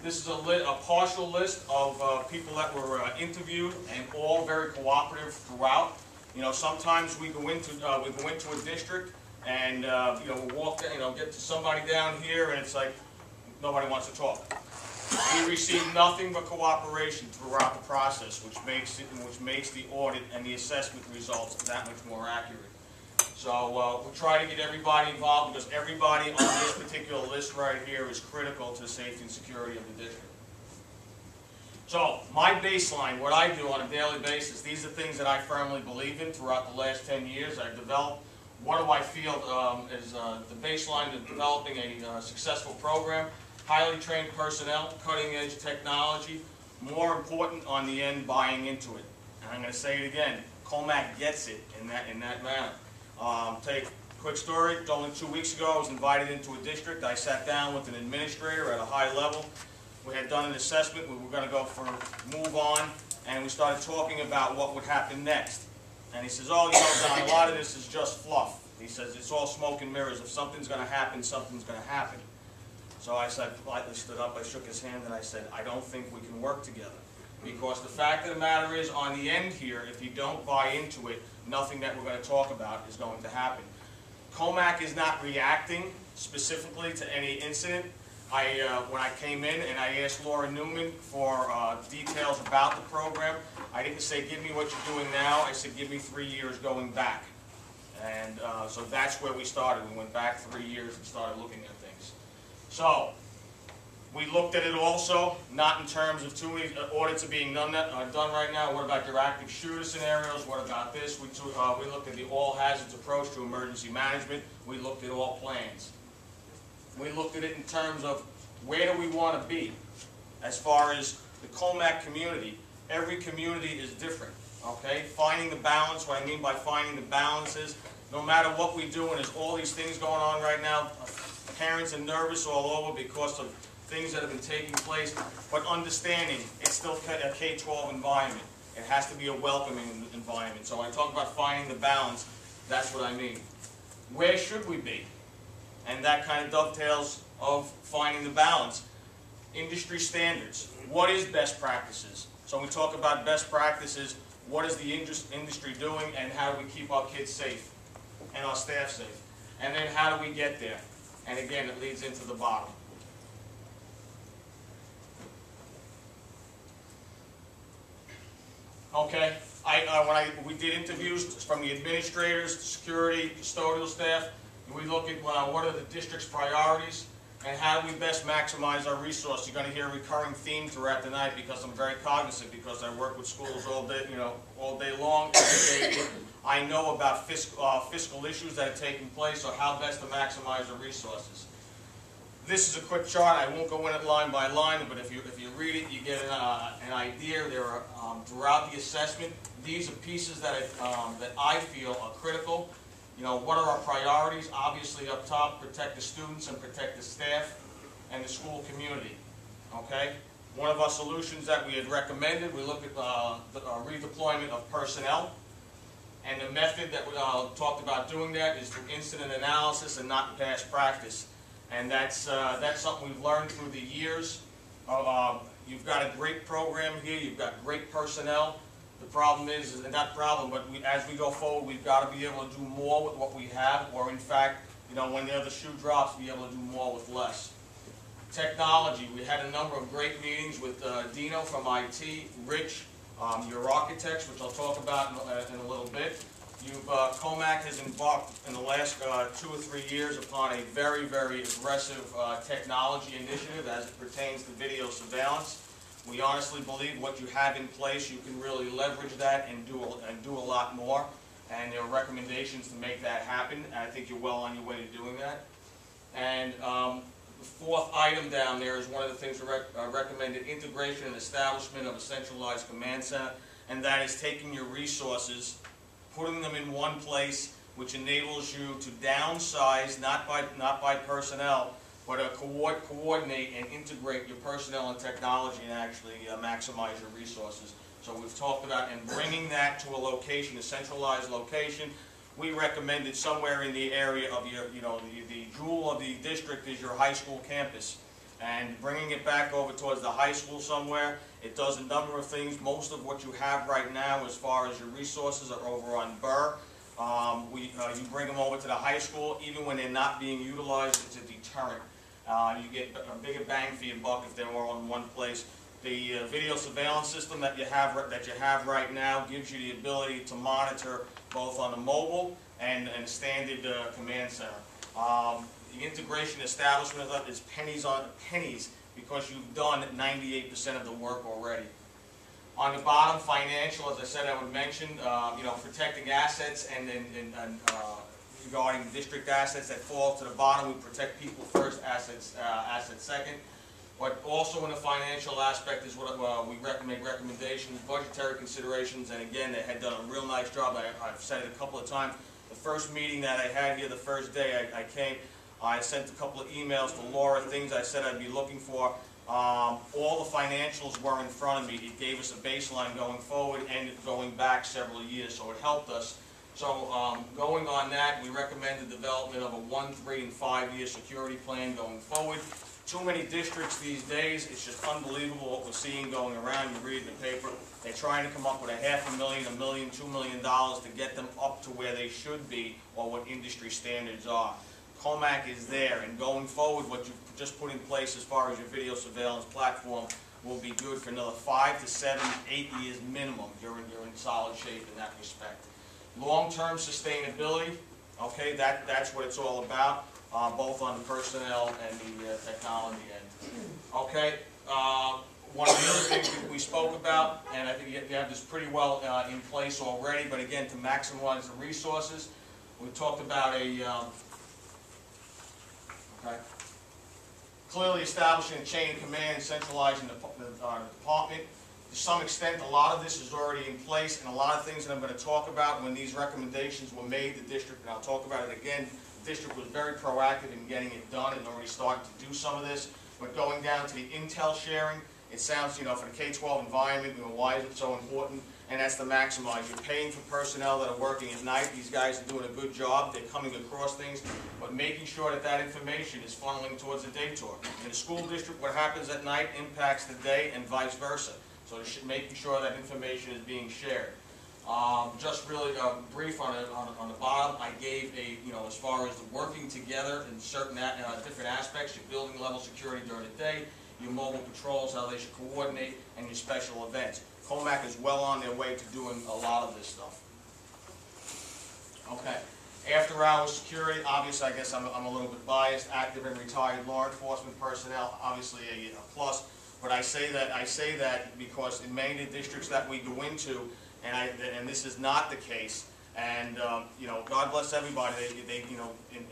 This is a partial list of people that were interviewed, and all very cooperative throughout. You know, sometimes we go into a district, and you know, we walk, get to somebody down here, and it's like nobody wants to talk. We received nothing but cooperation throughout the process, which makes the audit and the assessment results that much more accurate. So we'll try to get everybody involved, because everybody on this particular list right here is critical to the safety and security of the district. So my baseline, what I do on a daily basis, these are things that I firmly believe in throughout the last 10 years. I've developed what do I feel is the baseline to developing a successful program. Highly trained personnel, cutting edge technology, more important on the end, buying into it. And I'm going to say it again, Commack gets it in that manner. Take a quick story. Only 2 weeks ago, I was invited into a district. I sat down with an administrator at a high level. We had done an assessment. We were going to go for move on, and we started talking about what would happen next. And he says, "Oh, you know, Don, a lot of this is just fluff." He says, "It's all smoke and mirrors. If something's going to happen, something's going to happen." So I said, politely stood up, I shook his hand, and I said, "I don't think we can work together. Because the fact of the matter is, on the end here, if you don't buy into it, nothing that we're going to talk about is going to happen." Commack is not reacting specifically to any incident. When I came in and I asked Laura Newman for details about the program, I didn't say, "Give me what you're doing now." I said, "Give me 3 years going back." And so that's where we started. We went back 3 years and started looking at things. So we looked at it also, not in terms of too many audits are being done right now. What about your active shooter scenarios? What about this? We looked at the all hazards approach to emergency management. We looked at all plans. We looked at it in terms of where do we want to be as far as the Commack community. Every community is different, okay? Finding the balance, what I mean by finding the balance is no matter what we do, and there's all these things going on right now, parents are nervous all over because of things that have been taking place, but understanding it's still a K-12 environment. It has to be a welcoming environment. So when I talk about finding the balance, that's what I mean. Where should we be? And that kind of dovetails of finding the balance. Industry standards. What is best practices? So when we talk about best practices, what is the industry doing, and how do we keep our kids safe and our staff safe? And then how do we get there? And again, it leads into the bottom. Okay, we did interviews from the administrators, the security, custodial staff. We look at what are the district's priorities and how do we best maximize our resources. You're going to hear a recurring theme throughout the night, because I'm very cognizant, because I work with schools all day, all day long. Every day. I know about fiscal issues that are taking place, or how best to maximize our resources. This is a quick chart. I won't go in it line by line, but if you read it, you get an idea. There are throughout the assessment, these are pieces that I feel are critical. You know, what are our priorities? Obviously, up top, protect the students and protect the staff and the school community. Okay. One of our solutions that we had recommended, we looked at the redeployment of personnel. And the method that we talked about doing that is through incident analysis and not past practice. And that's something we've learned through the years. You've got a great program here. You've got great personnel. The problem is not problem, but as we go forward, we've got to be able to do more with what we have, or in fact, when the other shoe drops, be able to do more with less. Technology. We had a number of great meetings with Dino from IT, Rich, your architects, which I'll talk about in a little bit. Commack has embarked in the last 2 or 3 years upon a very, very aggressive technology initiative as it pertains to video surveillance. We honestly believe what you have in place, you can really leverage that and do a lot more. And there are recommendations to make that happen. And I think you're well on your way to doing that. And the fourth item down there is one of the things we recommended: integration and establishment of a centralized command center. And that is taking your resources, putting them in one place, which enables you to downsize, not by personnel, but coordinate and integrate your personnel and technology and actually maximize your resources. So we've talked about and bringing that to a location, a centralized location. We recommended somewhere in the area of your, the jewel of the district is your high school campus. and bringing it back over towards the high school somewhere. It does a number of things. Most of what you have right now as far as your resources are over on Burr. You bring them over to the high school, even when they're not being utilized, it's a deterrent. You get a bigger bang for your buck if they're all in one place. The video surveillance system that you have right now gives you the ability to monitor both on the mobile and standard command center. The integration establishment of it is pennies on pennies because you've done 98% of the work already. On the bottom, financial, as I said, I would mention, protecting assets and regarding district assets that fall to the bottom, we protect people first, assets second. But also in the financial aspect is what we make recommendations, budgetary considerations, and again, they had done a real nice job. I've said it a couple of times. The first meeting that I had here, the first day I came, I sent a couple of emails to Laura, things I said I'd be looking for. All the financials were in front of me. It gave us a baseline going forward and going back several years, so it helped us. So going on that, we recommend the development of a 1, 3, and 5-year security plan going forward. Too many districts these days, it's just unbelievable what we're seeing going around. You read in the paper, they're trying to come up with $500,000, $1 million, $2 million to get them up to where they should be or what industry standards are. Commack is there, and going forward, what you've just put in place as far as your video surveillance platform will be good for another 5 to 7, 8 years minimum. You're in solid shape in that respect. Long-term sustainability, okay, that's what it's all about, both on the personnel and the technology end. Okay, one of the other things that we spoke about, and I think you have this pretty well in place already, but again, to maximize the resources, we talked about clearly establishing a chain of command and centralizing the department. To some extent, a lot of this is already in place, and a lot of things that I'm going to talk about when these recommendations were made, the district, and I'll talk about it again, the district was very proactive in getting it done and already started to do some of this. But going down to the intel sharing, it sounds, for the K-12 environment, why is it so important? And that's to maximize. You're paying for personnel that are working at night. These guys are doing a good job. They're coming across things, but making sure that that information is funneling towards the day tour. In the school district, what happens at night impacts the day and vice versa. So making sure that information is being shared. Just really brief on the bottom, I gave as far as the working together in certain different aspects, your building level security during the day, your mobile patrols, how they should coordinate, and your special events. Commack is well on their way to doing a lot of this stuff. Okay. After hours security, obviously I guess I'm a little bit biased, active and retired law enforcement personnel, obviously a plus. But I say that because in many of the districts that we go into, and this is not the case, and God bless everybody,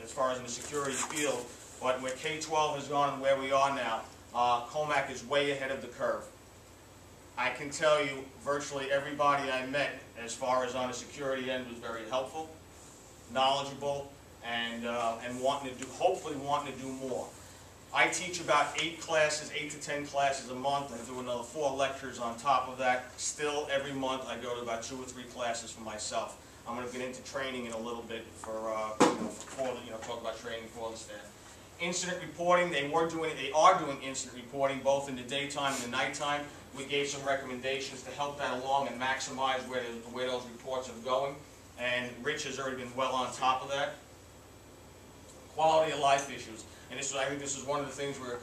as far as in the security field, but where K-12 has gone and where we are now, Commack is way ahead of the curve. I can tell you virtually everybody I met as far as on the security end was very helpful, knowledgeable, and hopefully wanting to do more. I teach about 8 to 10 classes a month. I do another 4 lectures on top of that. Still, every month I go to about 2 or 3 classes for myself. I'm going to get into training in a little bit talk about training for the staff. Incident reporting, they are doing incident reporting both in the daytime and the nighttime. We gave some recommendations to help that along and maximize where those reports are going. And Rich has already been well on top of that. Quality of life issues. And I think this is one of the things we were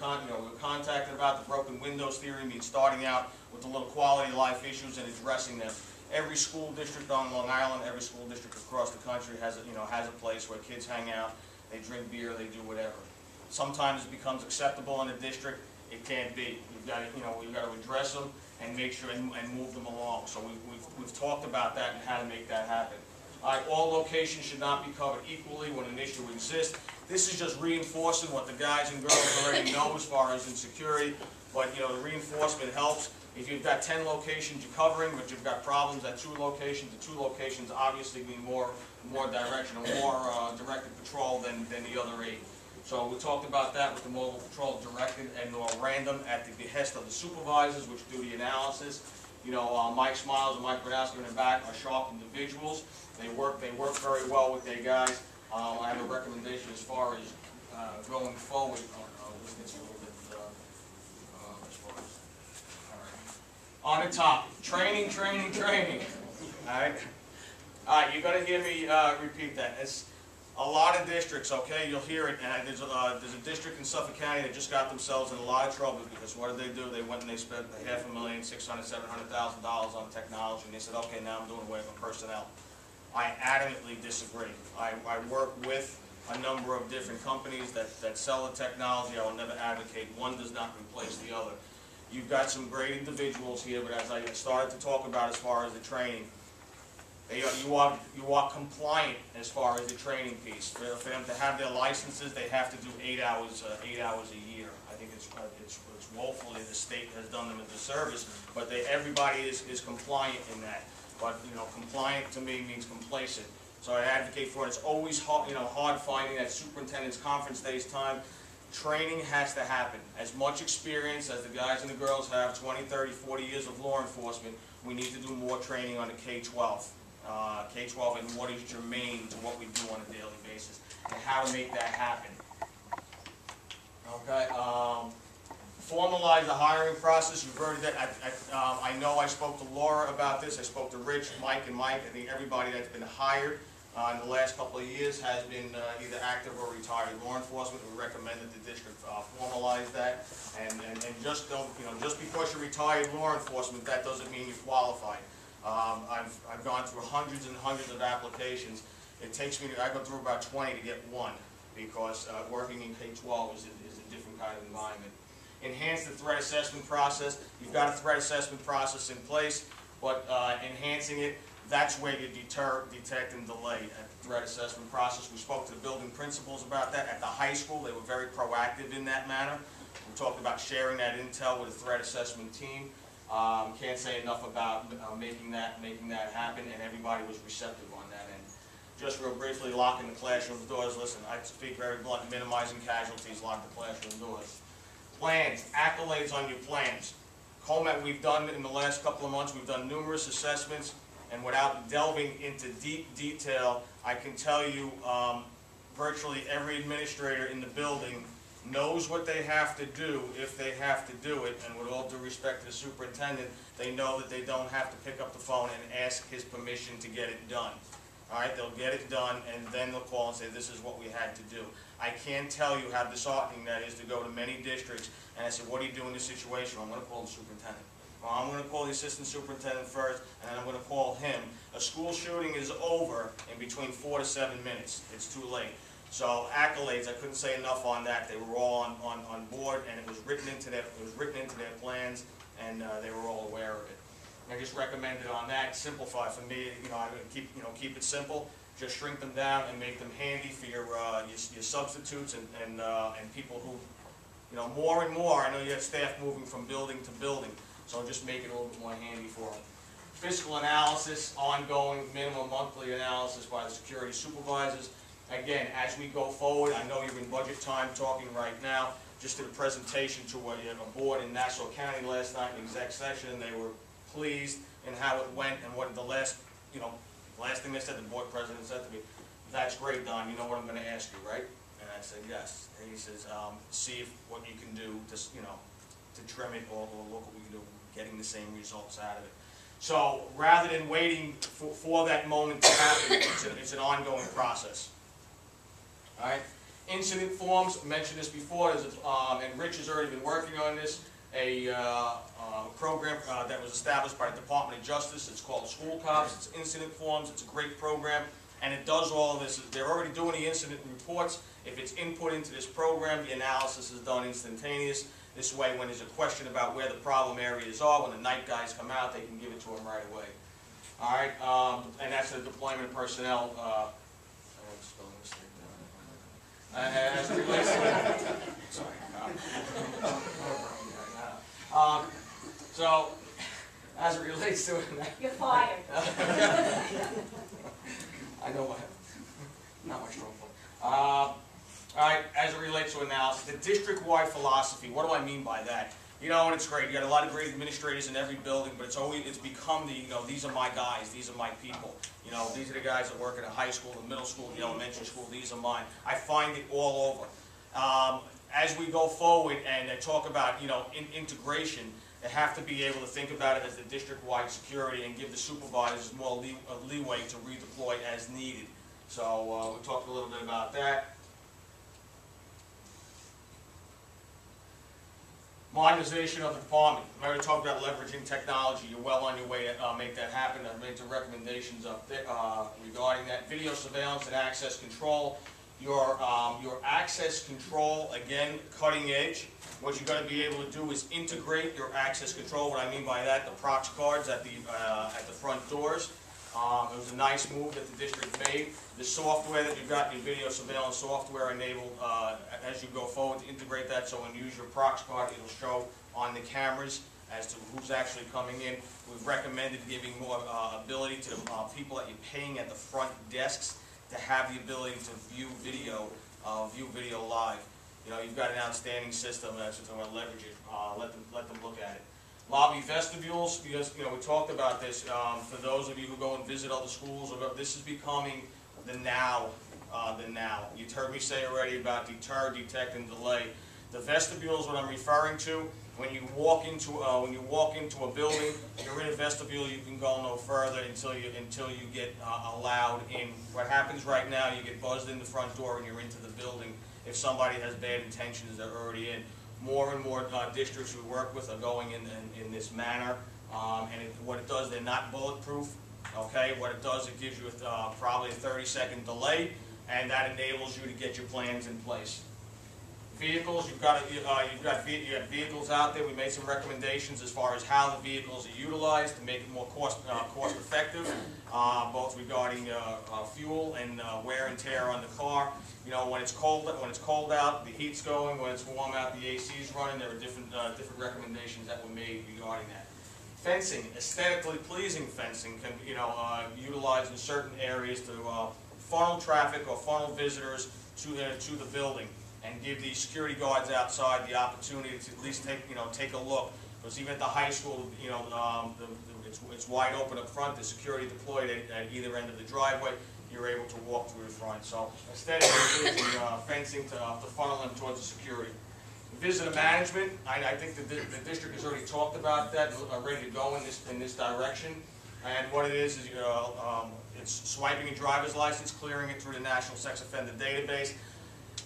contacted about, the broken windows theory, starting out with the little quality of life issues and addressing them. Every school district on Long Island, every school district across the country has a place where kids hang out, they drink beer, they do whatever. Sometimes it becomes acceptable in a district. It can't be. You've got to address them and make sure and move them along. So we've talked about that and how to make that happen. All locations should not be covered equally when an issue exists. This is just reinforcing what the guys and girls already know as far as insecurity, but the reinforcement helps. If you've got 10 locations you're covering, but you've got problems at 2 locations, the 2 locations obviously need more direction or more directed patrol than the other 8. So we talked about that with the mobile patrol directed and or random at the behest of the supervisors, which do the analysis. Mike Smiles and Mike Bradowski in the back are sharp individuals. They work very well with their guys. I have a recommendation as far as going forward. This gets a little bit on the top. Training, training, training. All right? All right, you're going to hear me repeat that. It's a lot of districts, okay? You'll hear it. And there's a district in Suffolk County that just got themselves in a lot of trouble because what did they do? They went and they spent $500,000, $600,000, $700,000 on technology, and they said, okay, now I'm doing away with personnel. I adamantly disagree. I work with a number of different companies that sell the technology. I will never advocate. One does not replace the other. You've got some great individuals here, but as I started to talk about as far as the training, you are compliant as far as the training piece. For them to have their licenses, they have to do 8 hours a year. I think it's woefully the state has done them a disservice, but everybody is compliant in that. But compliant to me means complacent. So I advocate for it. It's always hard finding that superintendent's conference days time. Training has to happen. As much experience as the guys and the girls have, 20, 30, 40 years of law enforcement, we need to do more training on the K-12. K-12 and what is germane to what we do on a daily basis and how to make that happen. Okay. Formalize the hiring process. You've heard that. I know I spoke to Laura about this. I spoke to Rich, Mike, and Mike. I think everybody that's been hired in the last couple of years has been either active or retired law enforcement. We recommend that the district formalize that. And just don't, just because you're retired law enforcement, that doesn't mean you're qualified. I've gone through hundreds and hundreds of applications. It takes me, I go through about 20 to get one because working in K-12 is a different kind of environment. Enhance the threat assessment process. You've got a threat assessment process in place, but enhancing it, that's where you detect and delay at the threat assessment process. We spoke to the building principals about that. At the high school, they were very proactive in that manner. We talked about sharing that intel with the threat assessment team. Can't say enough about making that happen, and everybody was receptive on that end. Just real briefly, locking the classroom doors. Listen, I speak very blunt, minimizing casualties, lock the classroom doors. Plans, accolades on your plans. Commack, we've done in the last couple of months, we've done numerous assessments, and without delving into deep detail, I can tell you virtually every administrator in the building knows what they have to do if they have to do it, and with all due respect to the superintendent, they know that they don't have to pick up the phone and ask his permission to get it done. All right, they'll get it done, and then they'll call and say, this is what we had to do. I can't tell you how disheartening that is to go to many districts, and I say, what do you do in this situation? I'm going to call the superintendent. Well, I'm going to call the assistant superintendent first, and then I'm going to call him. A school shooting is over in between 4 to 7 minutes. It's too late. So accolades, I couldn't say enough on that. They were all on board, and it was written into their plans, and they were all aware of it. I just recommended on that, simplify for me. I keep it simple. Just shrink them down and make them handy for your substitutes and people who, more and more. I know you have staff moving from building to building, so just make it a little bit more handy for them. Fiscal analysis, ongoing minimum monthly analysis by the security supervisors. Again, as we go forward, I know you're in budget time talking right now. Just did a presentation to a board in Nassau County last night in exec session, and they were pleased in how it went and what the last thing they said, the board president said to me, that's great, Don, you know what I'm going to ask you, right? And I said, yes. And he says, see what you can do to trim it or look what we can do, getting the same results out of it. So rather than waiting for that moment to happen, it's an ongoing process. All right. Incident forms, I mentioned this before, and Rich has already been working on this, a program that was established by the Department of Justice. It's called School Cops. It's incident forms. It's a great program, and it does all of this. They're already doing the incident reports. If it's input into this program, the analysis is done instantaneous. This way, when there's a question about where the problem areas are, when the night guys come out, they can give it to them right away. All right, and that's the deployment of personnel. As it relates to sorry. So, as it relates to it, you're fired. I know not my strong point. All right, as it relates to analysis, the district-wide philosophy. What do I mean by that? And it's great. You got a lot of great administrators in every building, but it's become these are my guys, these are my people. These are the guys that work at a high school, the middle school, the elementary school. These are mine. I find it all over. as we go forward and talk about, integration, they have to be able to think about it as the district-wide security and give the supervisors more leeway to redeploy as needed. So we talked a little bit about that. Modernization of the department. We already talked about leveraging technology. You're well on your way to make that happen. I've made some recommendations up there regarding that. Video surveillance and access control. Your access control, again, cutting edge. What you're going to be able to do is integrate your access control. What I mean by that, the prox cards at the front doors. It was a nice move that the district made. The software that you've got, your video surveillance software enabled as you go forward to integrate that, so when you use your prox card, it'll show on the cameras as to who's actually coming in. We've recommended giving more ability to people that you're paying at the front desks to have the ability to view video live. You've got an outstanding system, and I'm going to leverage it. Let them look at it. Lobby vestibules, because we talked about this. For those of you who go and visit other schools, this is becoming the now. You've heard me say already about deter, detect, and delay. The vestibule is what I'm referring to. When you walk into a building, you're in a vestibule. You can go no further until you get allowed in. What happens right now, you get buzzed in the front door and you're into the building. If somebody has bad intentions, they're already in. More and more districts we work with are going in this manner, what it does, they're not bulletproof. Okay, what it does, it gives you probably a 30-second delay, and that enables you to get your plans in place. Vehicles, you have vehicles out there. We made some recommendations as far as how the vehicles are utilized to make it more cost effective, both regarding fuel and wear and tear on the car. When it's cold out, the heat's going. When it's warm out, the AC's running. There are different recommendations that were made regarding that. Fencing, aesthetically pleasing fencing, can be utilized in certain areas to funnel traffic or funnel visitors to the building, and give the security guards outside the opportunity to at least take a look. Because even at the high school, it's wide open up front. The security deployed at either end of the driveway. You're able to walk through the front. So aesthetically pleasing fencing to funnel them towards the security. Visitor management, I think the district has already talked about that, ready to go in this direction. And what it is it's swiping a driver's license, clearing it through the National Sex Offender Database,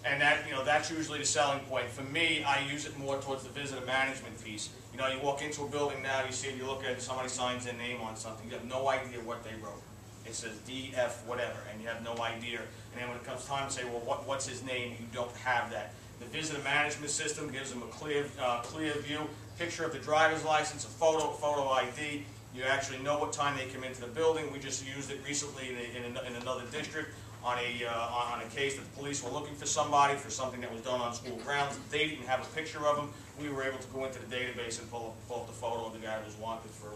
and that's usually the selling point. For me, I use it more towards the visitor management piece. You walk into a building now, you look at it, somebody signs their name on something, you have no idea what they wrote. It says DF whatever, and you have no idea. And then when it comes time to say, well, what's his name, you don't have that. The visitor management system gives them a clear view, picture of the driver's license, a photo ID. You actually know what time they come into the building. We just used it recently in another district on a case that the police were looking for somebody for something that was done on school grounds. They didn't have a picture of them. We were able to go into the database and pull up the photo of the guy who was wanted for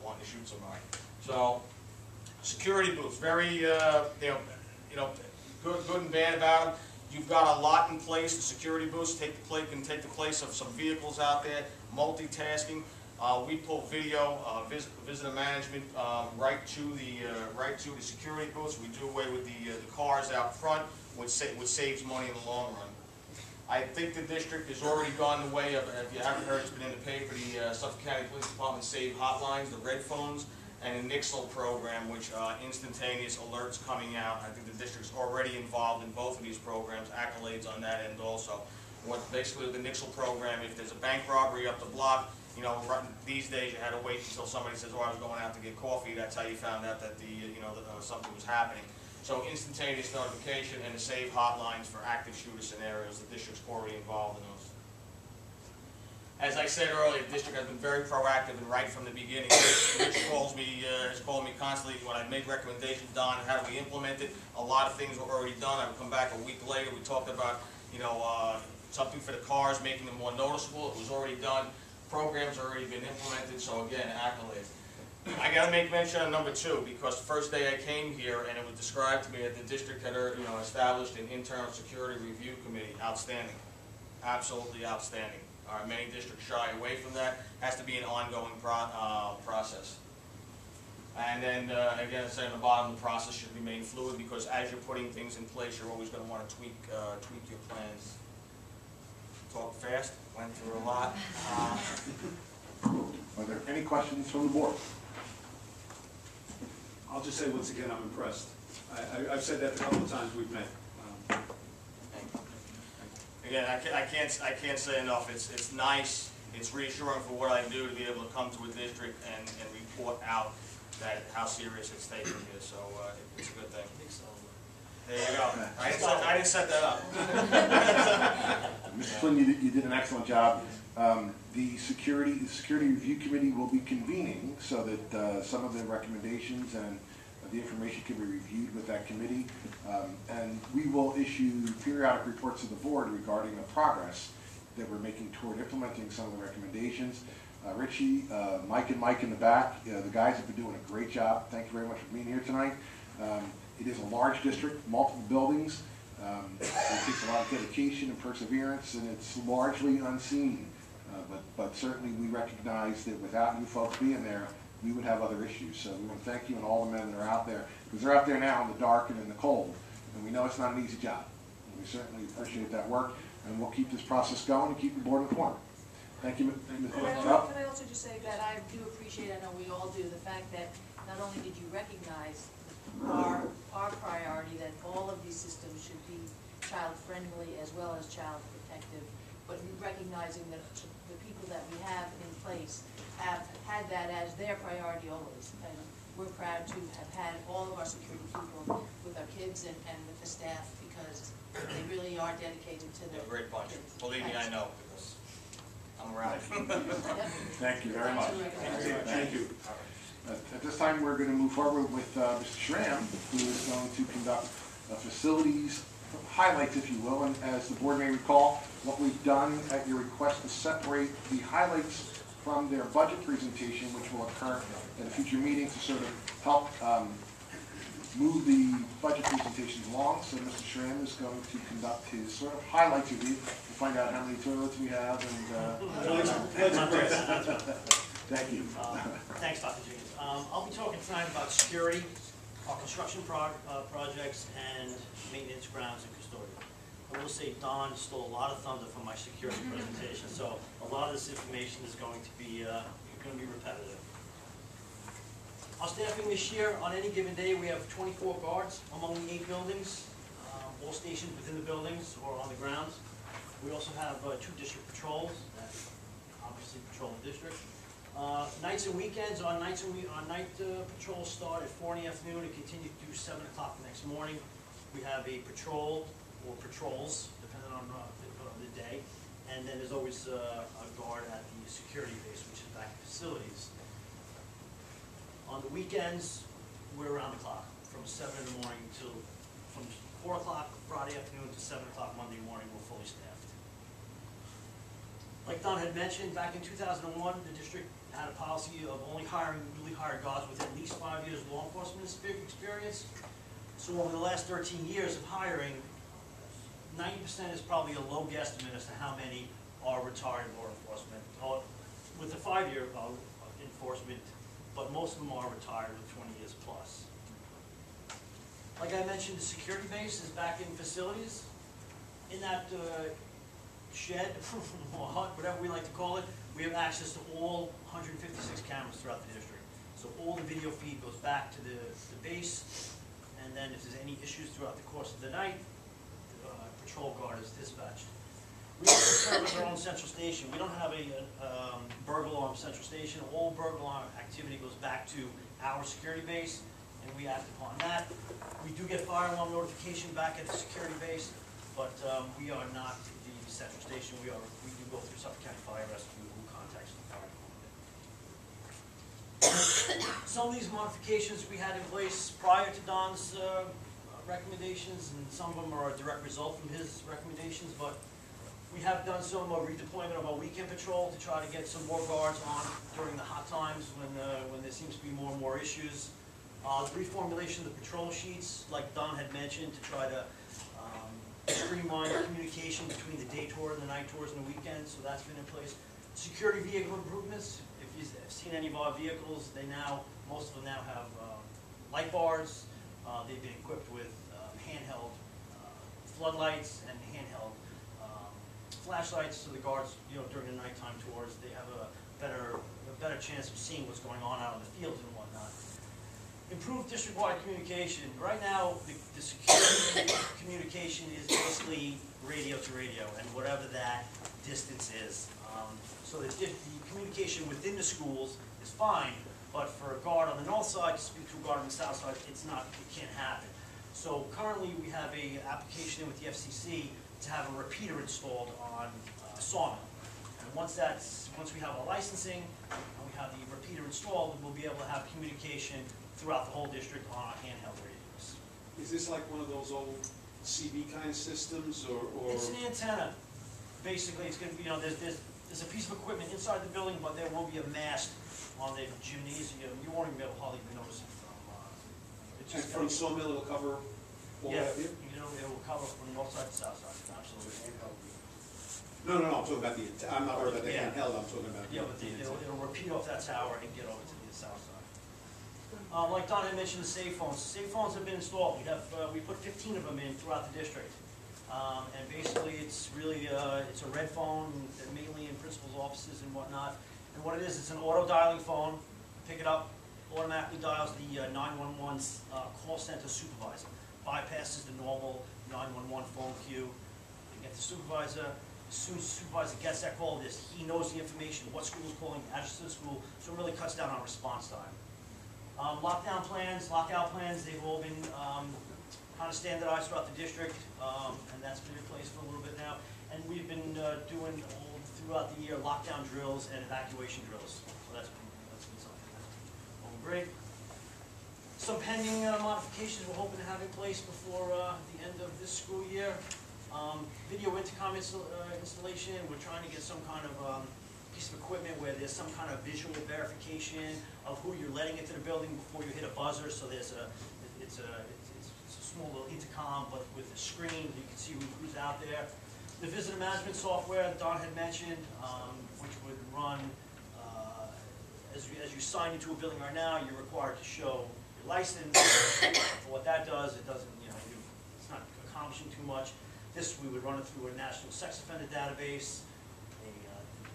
wanting to shoot somebody. So, security booths, very good and bad about them. You've got a lot in place. The security booths can take the place of some vehicles out there. Multitasking. We pull video, visitor management right to the security booths. We do away with the cars out front, which saves money in the long run. I think the district has already gone the way of, if you haven't heard, it's been in the paper, the Suffolk County Police Department Save Hotlines, the red phones, and the NIXL program, which instantaneous alerts coming out. I think the district's already involved in both of these programs, accolades on that end also. Basically the NIXL program, if there's a bank robbery up the block, these days you had to wait until somebody says, oh, I was going out to get coffee. That's how you found out that something was happening. So instantaneous notification and the save hotlines for active shooter scenarios. The district's already involved in those. As I said earlier, the district has been very proactive and right from the beginning. Rich has called me constantly when I made recommendations, Don, how do we implement it? A lot of things were already done. I would come back a week later. We talked about something for the cars, making them more noticeable. It was already done. Programs already been implemented. So again, accolades. I got to make mention of number 2 because the first day I came here and it was described to me that the district had established an internal security review committee. Outstanding, absolutely outstanding. Many districts shy away from that. Has to be an ongoing process. And then again, I say on the bottom, the process should remain fluid because as you're putting things in place, you're always going to want to tweak your plans. talk fast, went through a lot. Are there any questions from the board? I'll just say once again, I'm impressed. I've said that the couple of times we've met. Again, I can't say enough. It's nice. It's reassuring for what I do to be able to come to a district and report out that how serious it's taken here. So it's a good thing. There you go. I didn't set that up. Mr. Flynn, you did an excellent job. The Security Review Committee will be convening so that some of the recommendations and the information can be reviewed with that committee. And we will issue periodic reports to the board regarding the progress that we're making toward implementing some of the recommendations. Richie, Mike in the back, the guys have been doing a great job. Thank you very much for being here tonight. It is a large district, multiple buildings. It takes a lot of dedication and perseverance, and it's largely unseen. But certainly we recognize that without you folks being there, we would have other issues. So we want to thank you and all the men that are out there, because they're out there now in the dark and in the cold, and we know it's not an easy job. And we certainly appreciate that work, and we'll keep this process going and keep the board informed. Thank you, Ms. Can I also just say that I do appreciate, I know we all do, the fact that not only did you recognize our priority that all of these systems should be child-friendly as well as child-protective, but recognizing that the people that we have in place have had that as their priority always. And we're proud to have had all of our security people with our kids and with the staff, because they really are dedicated to They're the a great bunch. kids. Believe me, I know, because I'm around. Yep. Thank you very much. Thank you. At this time, we're going to move forward with Mr. Schramm, who is going to conduct facilities highlights, if you will. And as the board may recall, what we've done at your request is separate the highlights from their budget presentation, which will occur at a future meeting to sort of help move the budget presentations along. So Mr. Schramm is going to conduct his sort of highlights review to find out how many toilets we have and thank you. Thanks, Dr. Jenkins. I'll be talking tonight about security, our construction projects, and maintenance, grounds, and custodial. I will say Don stole a lot of thunder from my security presentation, so a lot of this information is going to be repetitive. Our staffing this year, on any given day, we have 24 guards among the 8 buildings, all stationed within the buildings or on the grounds. We also have 2 district patrols that obviously patrol the district. Nights and weekends, our night patrols start at 4 in the afternoon and continue through 7 o'clock the next morning. We have a patrol or patrols, depending on the day, and then there's always a guard at the security base, which is back at facilities. On the weekends, we're around the clock, from 7 in the morning till from 4 o'clock Friday afternoon to 7 o'clock Monday morning. We're fully staffed. Like Don had mentioned, back in 2001, the district had a policy of only hiring newly hired guards with at least 5 years of law enforcement experience. So over the last 13 years of hiring, 90% is probably a low guesstimate as to how many are retired law enforcement, with the 5-year enforcement, but most of them are retired with 20 years plus. Like I mentioned, the security base is back in facilities. In that shed, or hut, whatever we like to call it, we have access to all 156 cameras throughout the district. So all the video feed goes back to the base, and then if there's any issues throughout the course of the night, the patrol guard is dispatched. We also service our own central station. We don't have a burglar alarm central station. All burglar alarm activity goes back to our security base, and we act upon that. We do get fire alarm notification back at the security base, but we are not the central station. We do go through Suffolk County Fire Rescue, who contacts the fire department. Some of these modifications we had in place prior to Don's recommendations, and some of them are a direct result from his recommendations, but we have done some redeployment of our weekend patrol to try to get some more guards on during the hot times when there seems to be more and more issues. The reformulation of the patrol sheets, like Don had mentioned, to try to streamline communication between the day tour and the night tours and the weekends, so that's been in place. Security vehicle improvements. If you've seen any of our vehicles, most of them now have light bars. They've been equipped with handheld floodlights and handheld flashlights so the guards, you know, during the nighttime tours, they have a better chance of seeing what's going on out in the fields and whatnot. Improved district-wide communication. Right now, the security communication is basically radio to radio, and whatever that distance is. So the communication within the schools is fine, but for a guard on the north side to speak to a guard on the south side, it can't happen. So currently, we have a application in with the FCC to have a repeater installed on Sawmill. And once we have our licensing and we have the repeater installed, we'll be able to have communication throughout the whole district on our handheld radios. Is this like one of those old CB kind of systems, or? It's an antenna. Basically, it's going to be, you know, there's a piece of equipment inside the building, but there will be a mast on the gymnasium. You won't even be able to hardly even notice it from. And from Sawmill, it'll cover all Yeah, that here? you know, it will cover from north side to south side. Absolutely. No, I'm talking about I'm not worried about the Yeah. handheld, I'm talking about. Yeah, but it'll repeat off that tower and get over to the south side. Like Don had mentioned, the safe phones. Safe phones have been installed. We put 15 of them in throughout the district. And basically, it's really it's a red phone, mainly in principals' offices and whatnot. And what it is, it's an auto dialing phone. Pick it up, automatically dials the 911 call center supervisor. Bypasses the normal 911 phone queue. You get the supervisor. As soon as the supervisor gets that call, he knows the information, what school is calling, address to the school, so it really cuts down on response time. Lockdown plans, lockout plans, they've all been kind of standardized throughout the district, and that's been replaced for a little bit now. And we've been doing all throughout the year lockdown drills and evacuation drills. So that's been something that's going great. Some pending modifications we're hoping to have in place before the end of this school year. Video intercom installation. We're trying to get some kind of piece of equipment where there's some kind of visual verification of who you're letting into the building before you hit a buzzer. So it's a small little intercom, but with a screen, you can see who's out there. The visitor management software that Don had mentioned, which would run as you sign into a building right now, you're required to show your license. For what that does, it doesn't, you know, it's not accomplishing too much. This, we would run it through a national sex offender database.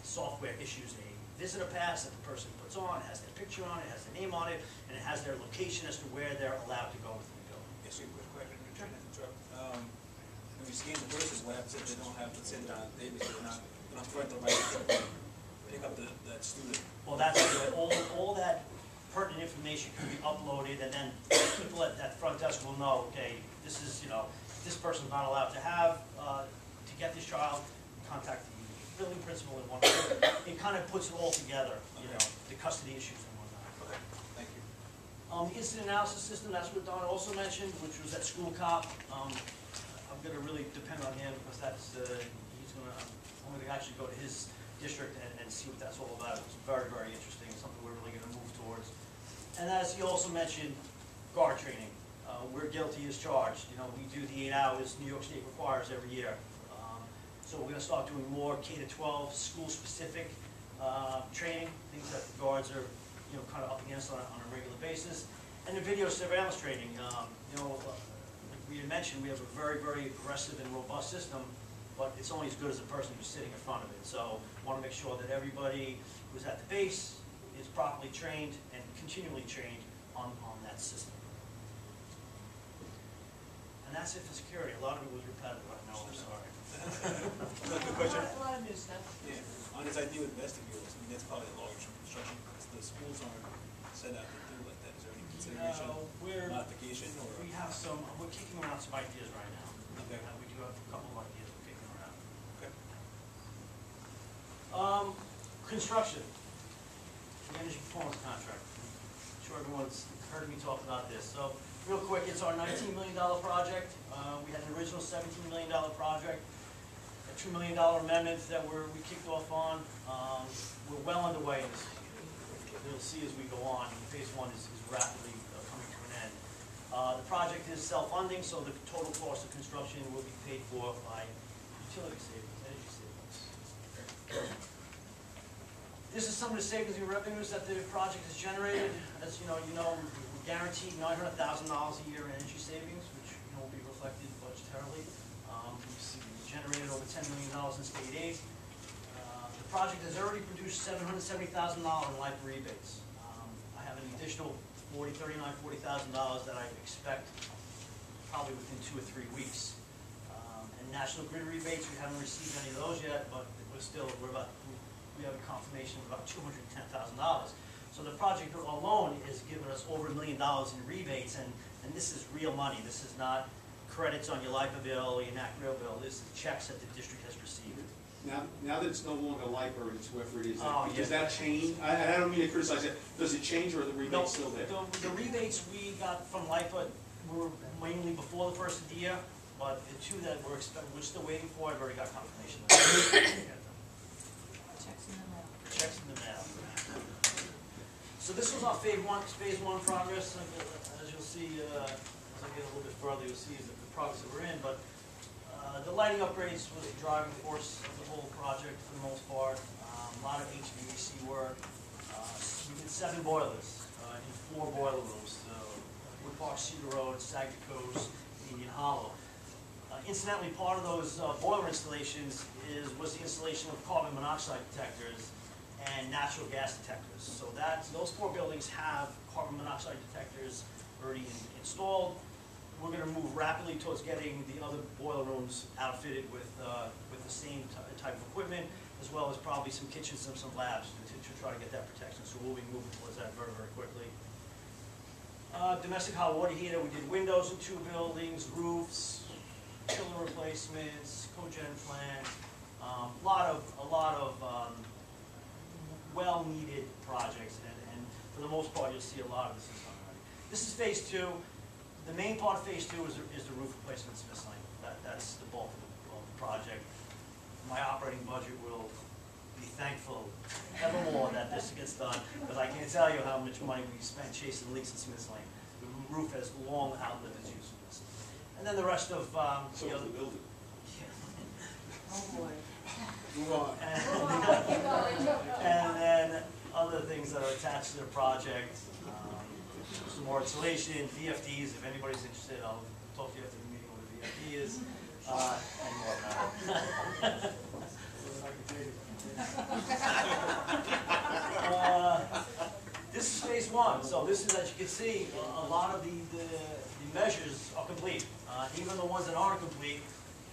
Software issues a visitor pass that the person puts on. It has their picture on it, has their name on it, and it has their location as to where they're allowed to go within the building. Yes, quick question. Trying to interrupt. When you scan the purses, what happens if they don't have, let's say, Don Davis, they're not front the right to pick up that student? Well, that's good. All that pertinent information can be uploaded, and then people at that front desk will know, okay, this is, you know, this person's not allowed to have, to get this child, contact the building principal and whatnot. It kind of puts it all together, you know, the custody issues and whatnot. Okay, thank you. The incident analysis system, that's what Don also mentioned, which was that school cop. I'm going to really depend on him because that's, I'm going to actually go to his district and see what that's all about. It's very, very interesting. It's something we're really going to move towards. And as he also mentioned, guard training. We're guilty as charged. You know, we do the 8 hours New York State requires every year. So we're going to start doing more K-12 school-specific training, things that the guards are, you know, kind of up against on a regular basis. And the video surveillance training. You know, like we had mentioned, we have a very, very aggressive and robust system, but it's only as good as the person who's sitting in front of it. So we want to make sure that everybody who's at the base is properly trained and continually trained on that system. And that's it for security. A lot of it was repetitive, I know, I'm sorry. Good question. A lot of new stuff. Yeah, on this idea with vestibules, I mean, that's probably a long-term construction, because the schools aren't set out to do like that. Is there any consideration, modification, or? We have some, we're kicking around some ideas right now. Okay. We do have a couple of ideas we're kicking around. Okay. Construction, the energy performance contract. I'm sure everyone's heard me talk about this. So, real quick, it's our $19 million project. We had an original $17 million project, a $2 million amendment that we kicked off on. We're well underway. You'll see as we go on. Phase 1 is rapidly coming to an end. The project is self-funding, so the total cost of construction will be paid for by utility savings, energy savings. This is some of the savings and revenues that the project has generated. As you know, we're guaranteed $900,000 a year in energy savings, which will be reflected budgetarily. You see the generated over $10 million in state aid. The project has already produced $770,000 in LIPA rebates. I have an additional $40,000 that I expect probably within 2 or 3 weeks. And national grid rebates, we haven't received any of those yet, but we have a confirmation of about $210,000. So the project alone is giving us over $1 million in rebates, and this is real money. This is not credits on your LIPA bill or your NAC rail bill. This is checks that the district has received. Now that it's no longer LIPA and it's whoever it is, Oh, does yeah. that change? I don't mean to criticize it. Does it change, or are the No, rebates still there? the rebates we got from LIPA were mainly before the first of the year, but the two that we're still waiting for, I've already got confirmation. Checks in the mail. Checks in the mail. So this was our phase one progress. As you'll see, as I get a little bit further, you'll see the progress that we're in. But the lighting upgrades was the driving force of the whole project for the most part. A lot of HVAC work. We did 7 boilers in 4 boiler rooms. Wood Park, Cedar Road, Saginaw Coast, Indian Hollow. Incidentally, part of those boiler installations was the installation of carbon monoxide detectors and natural gas detectors. So those 4 buildings have carbon monoxide detectors already installed. We're going to move rapidly towards getting the other boiler rooms outfitted with the same type of equipment, as well as probably some kitchens and some labs to try to get that protection. So we'll be moving towards that very, very quickly. Domestic hot water heater, we did windows in 2 buildings, roofs, chiller replacements, cogen plant, a lot of well-needed projects, and for the most part, you'll see a lot of this is done already. This is phase 2. The main part of phase 2 is the roof replacement in Smith's Lane. That's the bulk of the project. My operating budget will be thankful evermore that this gets done, because I can't tell you how much money we spent chasing leaks in Smith's Lane. The roof has long outlived its usefulness. And then the rest of So is the building. Oh, boy. Move on. And then other things that are attached to the project, some more insulation, VFDs, if anybody's interested, I'll talk to you after the meeting what a VFD is, and whatnot. This is phase 1, so this is, as you can see, a lot of the measures are complete. Even the ones that aren't complete,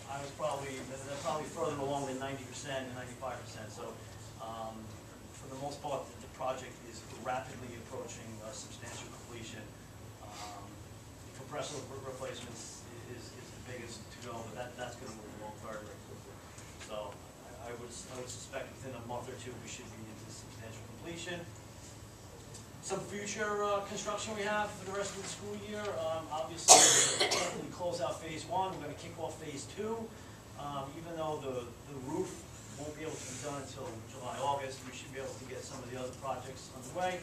they're probably further along than 90% and 95%. So for the most part, the project is rapidly approaching substantial completion. The compressor replacements is the biggest to go, but that's going to move along very, very quickly. So I would suspect within a month or 2 we should be into substantial completion. Some future construction we have for the rest of the school year. Obviously, we close out phase 1. We're going to kick off phase 2. Even though the roof won't be able to be done until July, August, we should be able to get some of the other projects underway.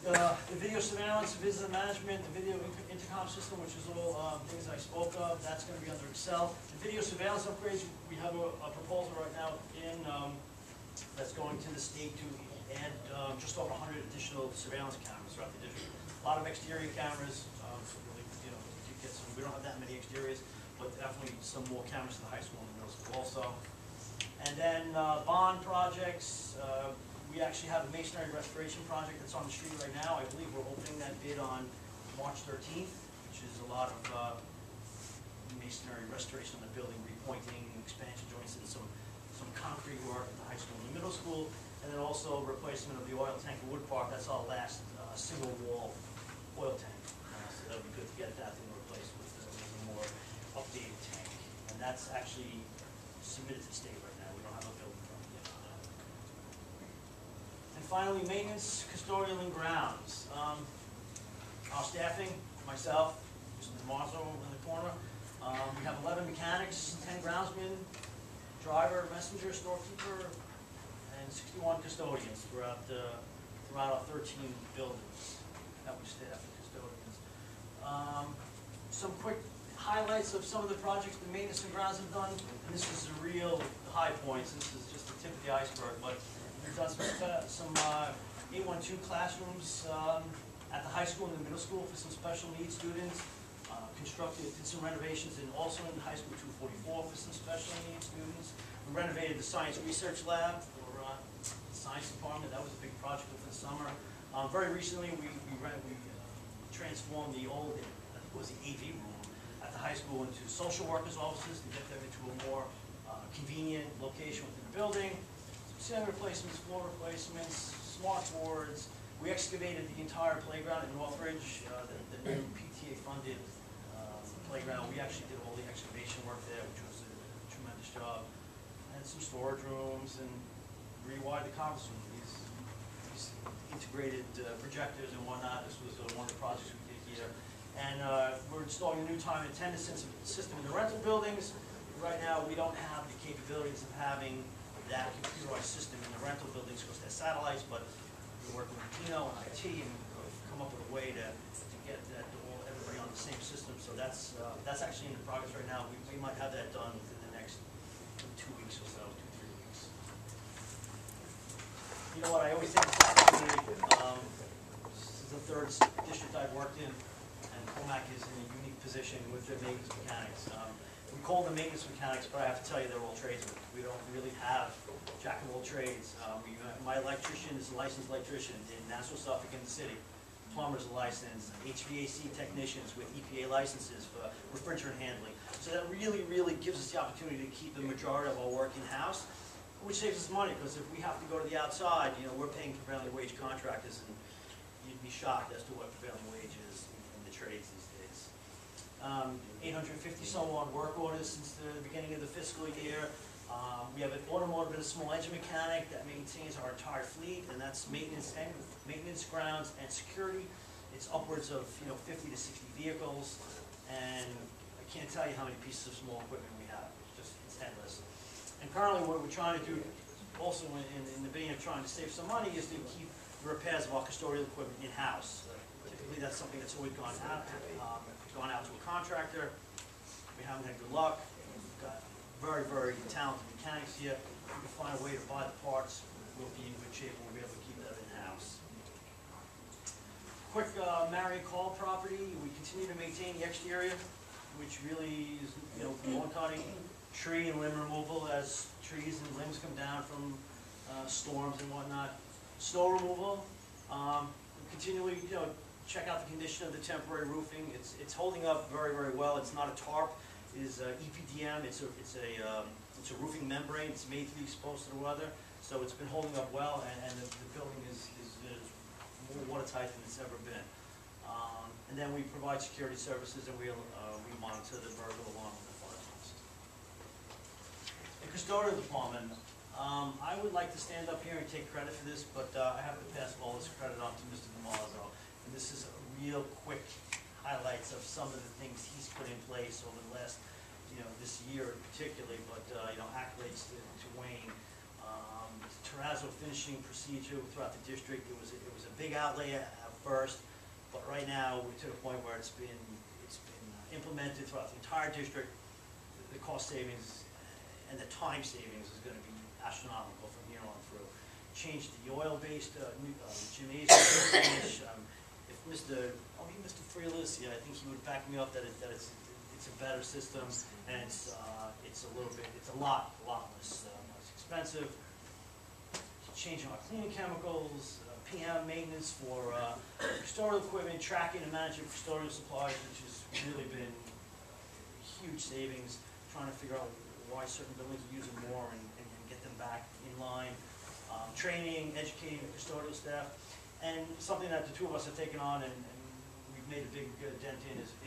The video surveillance, visitor management, the video intercom system, which is all things I spoke of, that's going to be under Excel. The video surveillance upgrades, we have a proposal right now that's going to the state to add just over 100 additional surveillance cameras throughout the district. A lot of exterior cameras, to get some, we don't have that many exteriors, but definitely some more cameras to the high school and the middle school also. And then bond projects, we actually have a masonry restoration project that's on the street right now. I believe we're opening that bid on March 13th, which is a lot of masonry restoration of the building, repointing, expansion joints, and some concrete work at the high school and the middle school. And then also replacement of the oil tank at Wood Park. That's our last single wall oil tank. So that would be good to get that thing replaced with a more updated tank. And that's actually submitted to the state right now. We don't have a building permit yet on that. And finally, maintenance, custodial, and grounds. Our staffing, myself, Mr. Marzo in the corner. We have 11 mechanics, 10 groundsmen, driver, messenger, storekeeper, and 61 custodians throughout our 13 buildings that we staff as custodians. Some quick highlights of some of the projects the maintenance and grounds have done, and this is the real high points. This is just the tip of the iceberg, but we've done some 812 classrooms at the high school and the middle school for some special needs students. constructed, did some renovations also in high school 244 for some special needs students. We renovated the science research lab for the science department. That was a big project over the summer. Very recently, we transformed the old, I think it was the AV room at the high school into social workers' offices to get them into a more convenient location within the building. Some ceiling replacements, floor replacements, smart boards. We excavated the entire playground in Northridge, the new PTA-funded playground. We actually did all the excavation work there, which was a tremendous job. And some storage rooms and rewired the conference room. These integrated projectors and whatnot. This was one of the projects we did here. And we're installing a new time and attendance system in the rental buildings. Right now, we don't have the capabilities of having that computerized system in the rental buildings because they're satellites, but we're working with Tino and IT and we've come up with a way to get that everybody on the same system. So that's actually in the progress right now. We might have that done within the next 2 weeks or so, 2-3 weeks. You know what, I always take this opportunity, this is the third district I've worked in, and Commack is in a unique position with their maintenance mechanics. We call them maintenance mechanics, but I have to tell you they're all tradesmen. We don't really have jack of all trades. My electrician is a licensed electrician in Nassau, Suffolk, in the city. Plumbers are licensed, HVAC technicians with EPA licenses for refrigerant handling. So that really, really gives us the opportunity to keep the majority of our work in-house, which saves us money, because if we have to go to the outside, you know, we're paying prevailing wage contractors, and you'd be shocked as to what prevailing wage is in the trades these days. 850 some odd work orders since the beginning of the fiscal year. We have an automotive and a small engine mechanic that maintains our entire fleet, and that's maintenance, grounds, and security. It's upwards of 50 to 60 vehicles, and I can't tell you how many pieces of small equipment we have. It's endless. And currently, what we're trying to do, also in the vein of trying to save some money, is to keep the repairs of our custodial equipment in-house. Typically, that's something that's always gone out to a contractor. We haven't had good luck. We've got very, very talented mechanics here. If we can find a way to buy the parts, we'll be in good shape and we'll be able to keep that in-house. Quick Marion Call property. We continue to maintain the exterior, which really is, lawn cutting, tree and limb removal as trees and limbs come down from storms and whatnot. Snow removal. We continually, check out the condition of the temporary roofing. It's holding up very, very well. It's not a tarp. It is EPDM. It's a roofing membrane. It's made to be exposed to the weather. So it's been holding up well, and the building is more watertight than it's ever been. And then we provide security services, and we monitor the burglar alarm and the fire alarms. The custodial department. I would like to stand up here and take credit for this, but I have to pass all this credit on to Mr. DeMarzo. And this is a real quick highlights of some of the things he's put in place over the last, this year particularly, but, accolades to Wayne. Terrazzo finishing procedure throughout the district. It was a big outlay at first, but right now we're to the point where it's been implemented throughout the entire district. The cost savings and the time savings is going to be astronomical from here on through. Changed the oil-based gymnasium finish. If Mr. Freelis, I think he would back me up that it's a better system, and it's a lot less expensive. Changing our cleaning chemicals, PM maintenance for custodial equipment, tracking and managing custodial supplies, which has really been huge savings. Trying to figure out why certain buildings are using more and get them back in line. Training, educating the custodial staff, and something that the two of us have taken on and we've made a big dent in is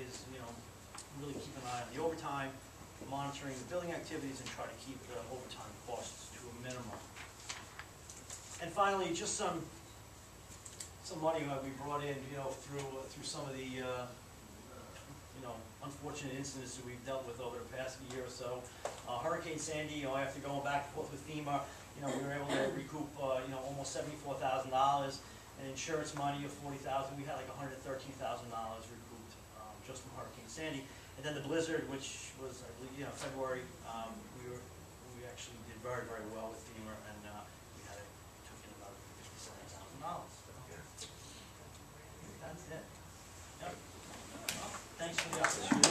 really keep an eye on the overtime, monitoring the building activities, and try to keep the overtime costs to a minimum. And finally, just some money that we brought in, through some of the unfortunate incidents that we've dealt with over the past year or so. Hurricane Sandy, after going back and forth with FEMA, we were able to recoup, almost $74,000, and insurance money of $40,000. We had like $113,000 recouped just from Hurricane Sandy. And then the blizzard, which was, I believe, February, we actually did very, very well with FEMA, and we took in about $57,000. That's it. Yep. Well, thanks for the opportunity.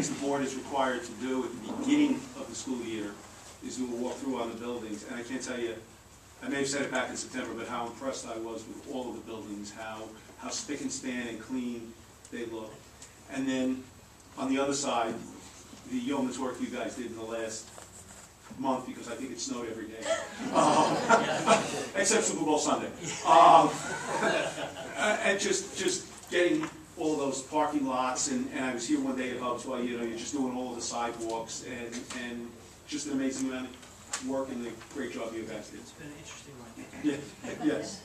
things the board is required to do at the beginning of the school year is do a walkthrough on the buildings, and I can't tell you, I may have said it back in September, but how impressed I was with all of the buildings, how spick and span and clean they look. And then, on the other side, the yeoman's work you guys did in the last month, because I think it snowed every day. Except Super Bowl Sunday. And just getting all those parking lots, and I was here one day at Hubs while, you're just doing all of the sidewalks, and just an amazing amount of work and the great job you guys did. It's been an interesting one. Yeah, yes.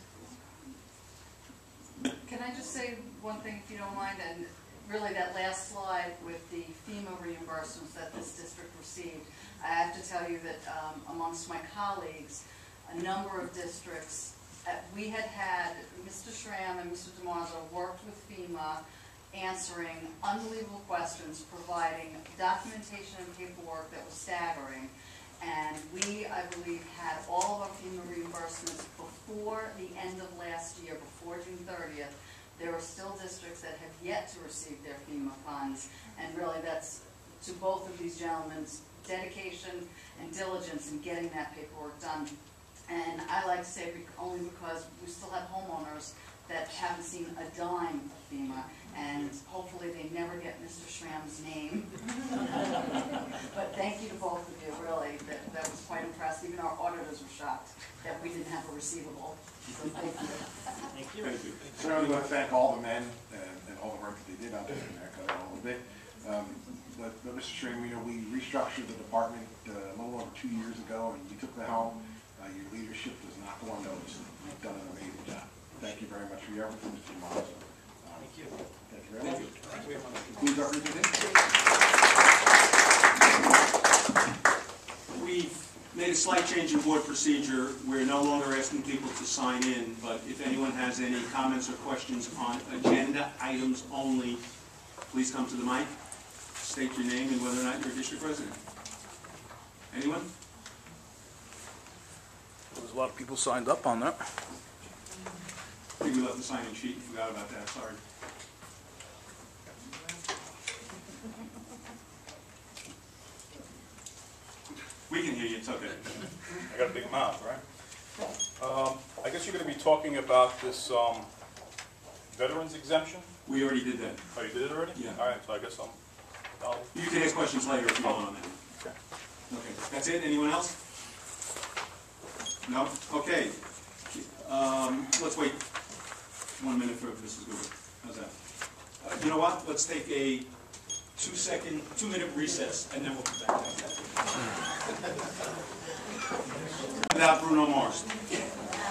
Can I just say one thing, if you don't mind, and really that last slide with the FEMA reimbursements that this district received, I have to tell you that amongst my colleagues, a number of districts, we had Mr. Schramm and Mr. DeMarzo worked with FEMA answering unbelievable questions, providing documentation and paperwork that was staggering. And we, I believe, had all of our FEMA reimbursements before the end of last year, before June 30th. There are still districts that have yet to receive their FEMA funds, and really that's to both of these gentlemen's dedication and diligence in getting that paperwork done. And I like to say only because we still have homeowners that haven't seen a dime of FEMA, and hopefully they never get Mr. Schramm's name. But thank you to both of you, really. That was quite impressive. Even our auditors were shocked that we didn't have a receivable. So thank you. Thank you. Thank you. Certainly want to thank all the men and all the work that they did out there in America a little bit. But Mr. Schramm, we restructured the department a little over 2 years ago, and you took the helm. Your leadership does not go unnoticed. You've done an amazing job. Thank you very much for your efforts, Mr. DeMarzo. Thank you. Thank you very much. Thank you very much. Concludes our presentation. We've made a slight change in board procedure. We're no longer asking people to sign in, but if anyone has any comments or questions on agenda items only, please come to the mic, state your name and whether or not you're a district resident. Anyone? There's a lot of people signed up on that. I think we left the sign-in sheet, forgot about that, sorry. We can hear you, it's okay. I got a big mouth, right? I guess you're going to be talking about this veterans exemption? We already did that. Oh, you did it already? Yeah. All right, so I guess I'll... You can ask questions later if you want on that. Okay. Okay, that's it, anyone else? No? Okay. Let's wait 1 minute for Mrs. Goober. How's that? You know what? Let's take a 2-minute recess, and then we'll come back. Without Bruno Mars.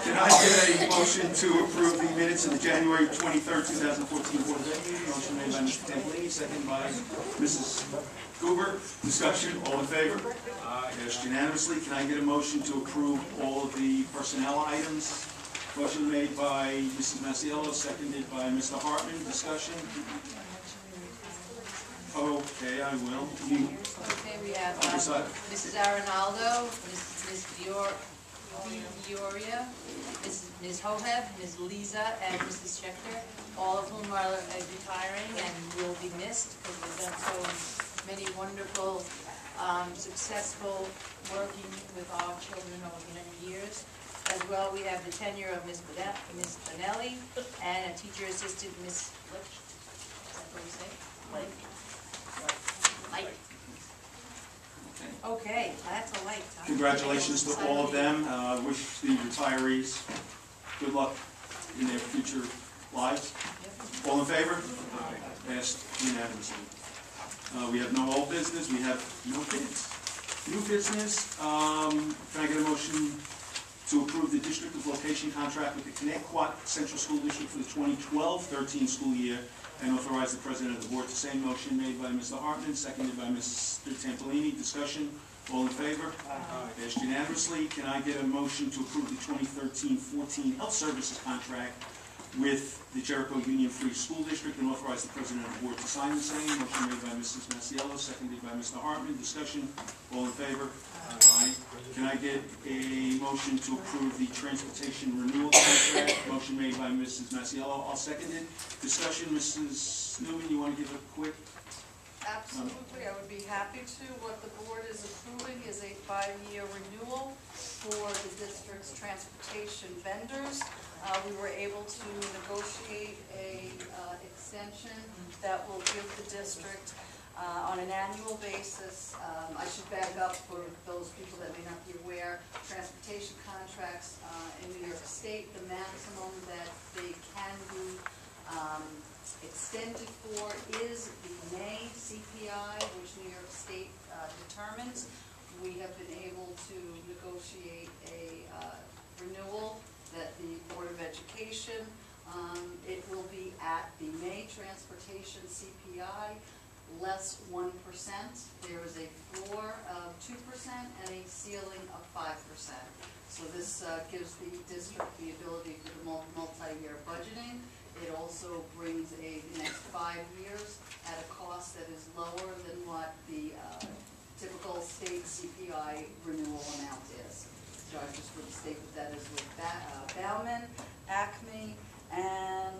Can I get a motion to approve the minutes of the January 23rd, 2014 Board of Ed meeting? Motion made by Mr. Templini, second by Mrs. Goober. Discussion, all in favor? Passed unanimously. Can I get a motion to approve all of the personnel items? Motion made by Mrs. Masiello, seconded by Mr. Hartman. Discussion? Okay, I will. Okay, we have Mrs. Arenaldo, Ms. Dioria, Ms. Hoheb, Ms. Lisa, and Mrs. Schechter, all of whom are retiring and will be missed because they've done so many wonderful, successful working with our children over many years. As well, we have the tenure of Ms. Bonelli and a teacher assistant, Ms. Licht. Is that what you say? Light. Okay, that's a light. Congratulations to all of them. Wish the retirees good luck in their future lives. All in favor? Passed unanimously. We have no old business. We have no bids. New business. Can I get a motion to approve the district of location contract with the Commack Central School District for the 2012-13 school year, and authorize the president of the board to say. Motion made by Mr. Hartman, seconded by Mr. Tampolini. Discussion. All in favor? Passed unanimously. Can I get a motion to approve the 2013-14 health services contract with the Jericho Union Free School District and authorize the president of the board to sign the same? Motion made by Mrs. Masiello, seconded by Mr. Hartman. Discussion. All in favor? Aye. Can I get a motion to approve the transportation renewal contract? Motion made by Mrs. Masiello. I'll second it. Discussion. Mrs. Newman, you want to give a quick Absolutely, I would be happy to. What the board is approving is a 5-year renewal for the district's transportation vendors. We were able to negotiate a extension that will give the district on an annual basis. I should back up for those people that may not be aware, transportation contracts in New York State, the maximum that they can be extended for is the May CPI, which New York State determines. We have been able to negotiate a renewal that the Board of Education, it will be at the May transportation CPI, less 1%. There is a floor of 2% and a ceiling of 5%. So this gives the district the ability for the multi-year budgeting. It also brings the next 5 years at a cost that is lower than what the typical state CPI renewal amount is. So I just would state that that is with Bauman, Acme, and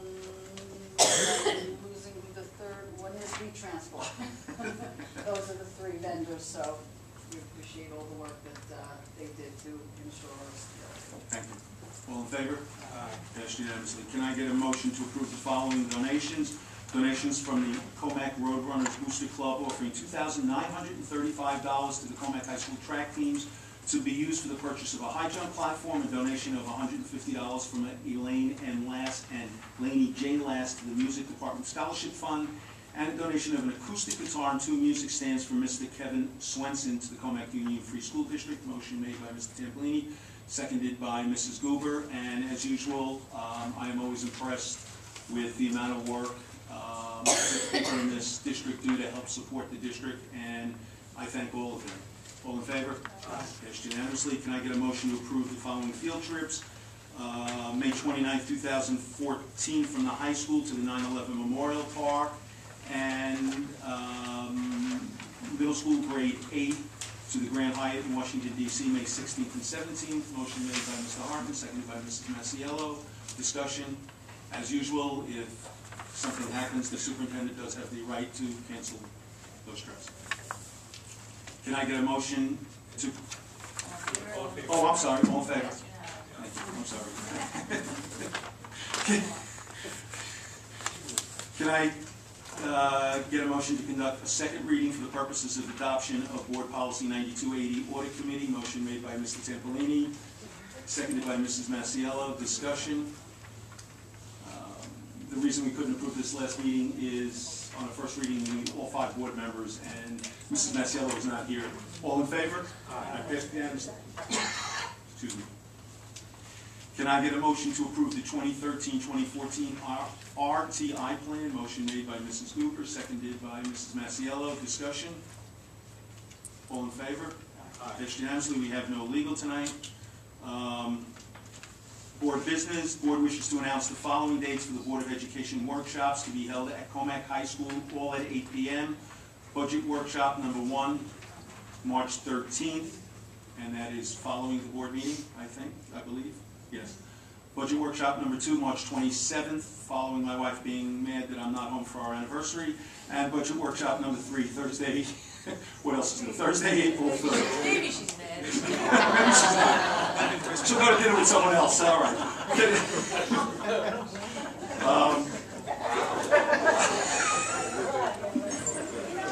I'm losing the third one is V-Transport. Those are the 3 vendors, so we appreciate all the work that they did to ensure our security. Thank you. All in favor? Passed unanimously. Can I get a motion to approve the following donations? Donations from the Commack Roadrunners Booster Club offering $2,935 to the Commack High School track teams to be used for the purchase of a high jump platform, a donation of $150 from Elaine N. Last and Lainey J. Last to the Music Department Scholarship Fund, and a donation of an acoustic guitar and 2 music stands for Mr. Kevin Swenson to the Commack Union Free School District. Motion made by Mr. Tampolini, seconded by Mrs. Goober, and as usual, I am always impressed with the amount of work that people in this district do to help support the district, and I thank all of them. All in favor? Passed unanimously. Can I get a motion to approve the following field trips? May 29th, 2014, from the high school to the 9/11 Memorial Park, and middle school grade 8 to the Grand Hyatt in Washington, D.C., May 16th and 17th. Motion made by Mr. Hartman, seconded by Mrs. Masiello. Discussion. As usual, if something happens, the superintendent does have the right to cancel those trips. Can I get a motion to... Oh, I'm sorry, all in favor? Thank you. I'm sorry. Can I get a motion to conduct a second reading for the purposes of adoption of Board Policy 9280 Audit Committee? Motion made by Mr. Tampolini, seconded by Mrs. Masiello. Discussion. The reason we couldn't approve this last meeting is on the first reading we need all 5 board members, and Mrs. Masiello is not here. All in favor? Aye. Passed unanimously. Excuse me. Can I get a motion to approve the 2013-2014 RTI plan? Motion made by Mrs. Cooper, seconded by Mrs. Masiello. Discussion? All in favor? Passed unanimously. We have no legal tonight. Board business. Board wishes to announce the following dates for the Board of Education workshops to be held at Commack High School, all at 8 p.m. Budget workshop number 1, March 13th, and that is following the board meeting, I believe. Yes. Budget workshop number 2, March 27th, following my wife being mad that I'm not home for our anniversary. And budget workshop number 3, Thursday, what else is it? Thursday, April 3rd. Maybe she's mad. Maybe she's not. She'll go to dinner with someone else, all right.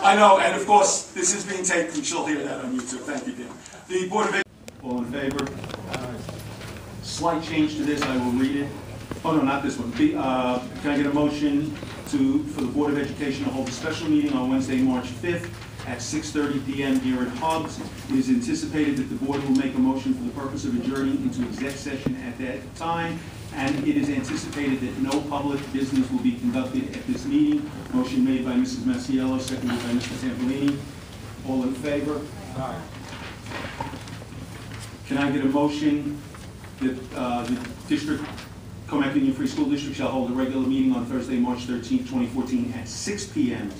I know, and of course, this is being taped, and she'll hear that on YouTube. Thank you, Dan. The Board of Education, all in favor? Slight change to this, I will read it. Oh, no, not this one. Can I get a motion for the Board of Education to hold a special meeting on Wednesday, March 5th at 6:30 p.m. here at Hubbs? It is anticipated that the board will make a motion for the purpose of adjourning into exec session at that time, and it is anticipated that no public business will be conducted at this meeting. Motion made by Mrs. Masiello, seconded by Mr. Tampolini. All in favor? Aye. Can I get a motion that the district, Commack Union Free School District, shall hold a regular meeting on Thursday, March 13th, 2014 at 6 p.m.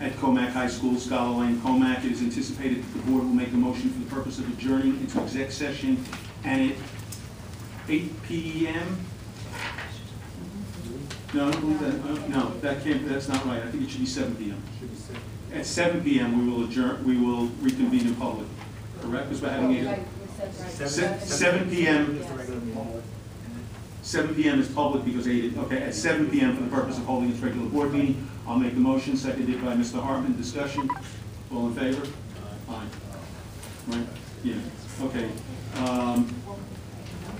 at Commack High School, Scholar Lane, Commack. It is anticipated that the board will make a motion for the purpose of adjourning into exec session, and at 8 p.m. No, I don't believe that. No, that can't. That's not right. I think it should be 7 p.m. at 7 p.m. we will adjourn, we will reconvene in public, correct? Because we're having a, 7 p.m. 7 p.m. is public because at 7 p.m. for the purpose of holding its regular board meeting. I'll make the motion, seconded by Mr. Hartman. Discussion? All in favor? Aye. Right? Yeah, okay.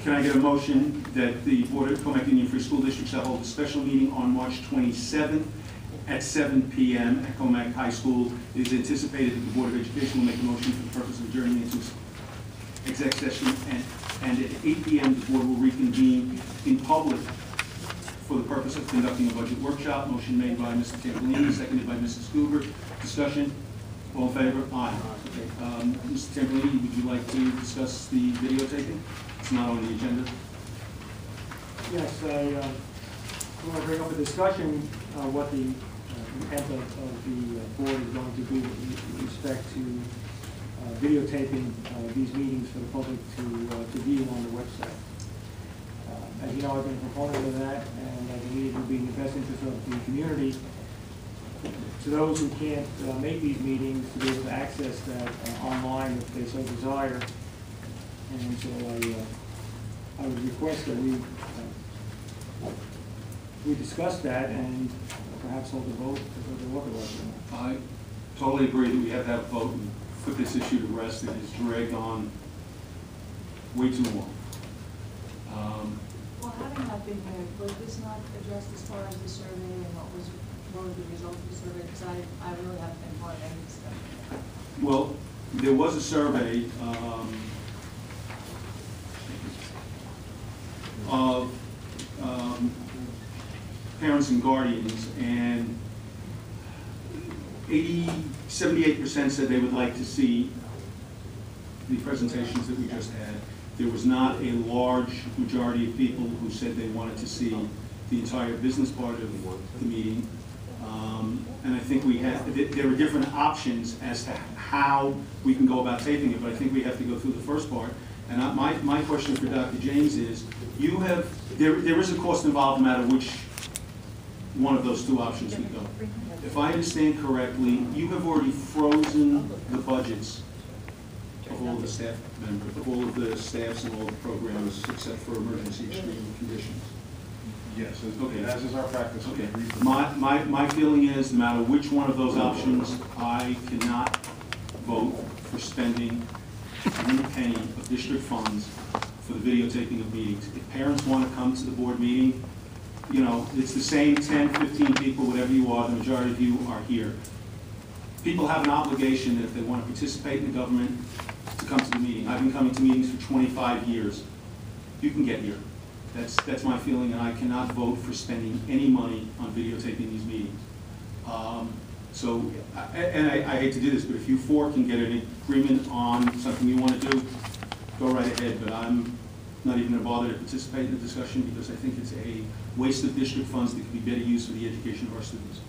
Can I get a motion that the Board of Commack Union Free School District shall hold a special meeting on March 27th at 7 p.m. at Commack High School? It is anticipated that the Board of Education will make a motion for the purpose of adjourning into exec session, and at 8 p.m. the board will reconvene in public for the purpose of conducting a budget workshop. Motion made by Mr. Tampolini, seconded by Mrs. Cooper. Discussion? All in favor? Aye. Okay. Mr. Tampolini, would you like to discuss the videotaping? It's not on the agenda. Yes, I want to bring up a discussion what the intent of the board is going to be with respect to videotaping these meetings for the public to view on the website. As you know, I've been a proponent of that, and I believe it would be in the best interest of the community, to those who can't make these meetings, to be able to access that online if they so desire. And so I would request that we discuss that and perhaps hold a vote for the authorize. I totally agree that we have to have a vote and put this issue to rest. It has dragged on way too long. Well, having not been here, was this not addressed as far as the survey and what were the results of the survey? Because I really haven't been part of any discussion. Well, there was a survey of parents and guardians, and 78% said they would like to see the presentations that we just had. There was not a large majority of people who said they wanted to see the entire business part of the meeting. And I think there are different options as to how we can go about taping it, but I think we have to go through the first part. And my question for Dr. James is, there is a cost involved no matter which one of those two options we go. If I understand correctly, you have already frozen the budgets of all of the staff members, of all of the staffs and all the programs except for emergency extreme conditions. Yes, Okay. as is our practice. Okay. My feeling is, no matter which one of those options, I cannot vote for spending one penny of district funds for the videotaping of meetings. If parents want to come to the board meeting, you know, it's the same 10, 15 people, whatever you are, the majority of you are here. People have an obligation that if they want to participate in the government, to come to the meeting. I've been coming to meetings for 25 years. You can get here. That's my feeling, and I cannot vote for spending any money on videotaping these meetings. I hate to do this, but if you four can get an agreement on something you want to do, go right ahead, but I'm not even going to bother to participate in the discussion because I think it's a waste of district funds that could be better used for the education of our students.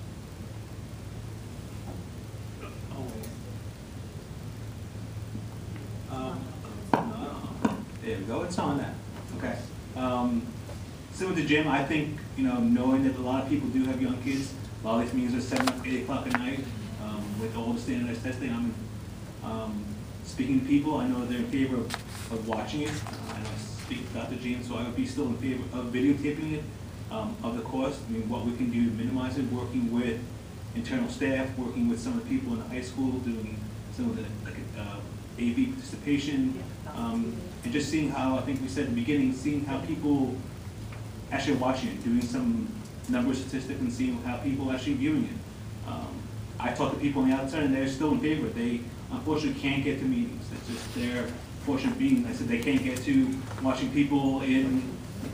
There we go, it's on that. Okay. Similar to Jim, I think, knowing that a lot of people do have young kids, a lot of these meetings are 7, 8 o'clock at night, with all the standardized testing. I'm speaking to people, I know they're in favor of watching it. I know I speak to Dr. James, so I would be still in favor of videotaping it, of the cost. I mean, what we can do to minimize it, working with internal staff, working with some of the people in the high school, doing some of the AV participation, and just seeing how, I think we said in the beginning, seeing how people actually watching it, doing some number statistic and seeing how people actually viewing it. I talk to people on the outside and they're still in favor. They unfortunately can't get to meetings. That's just their fortunate being. I said they can't get to watching people in,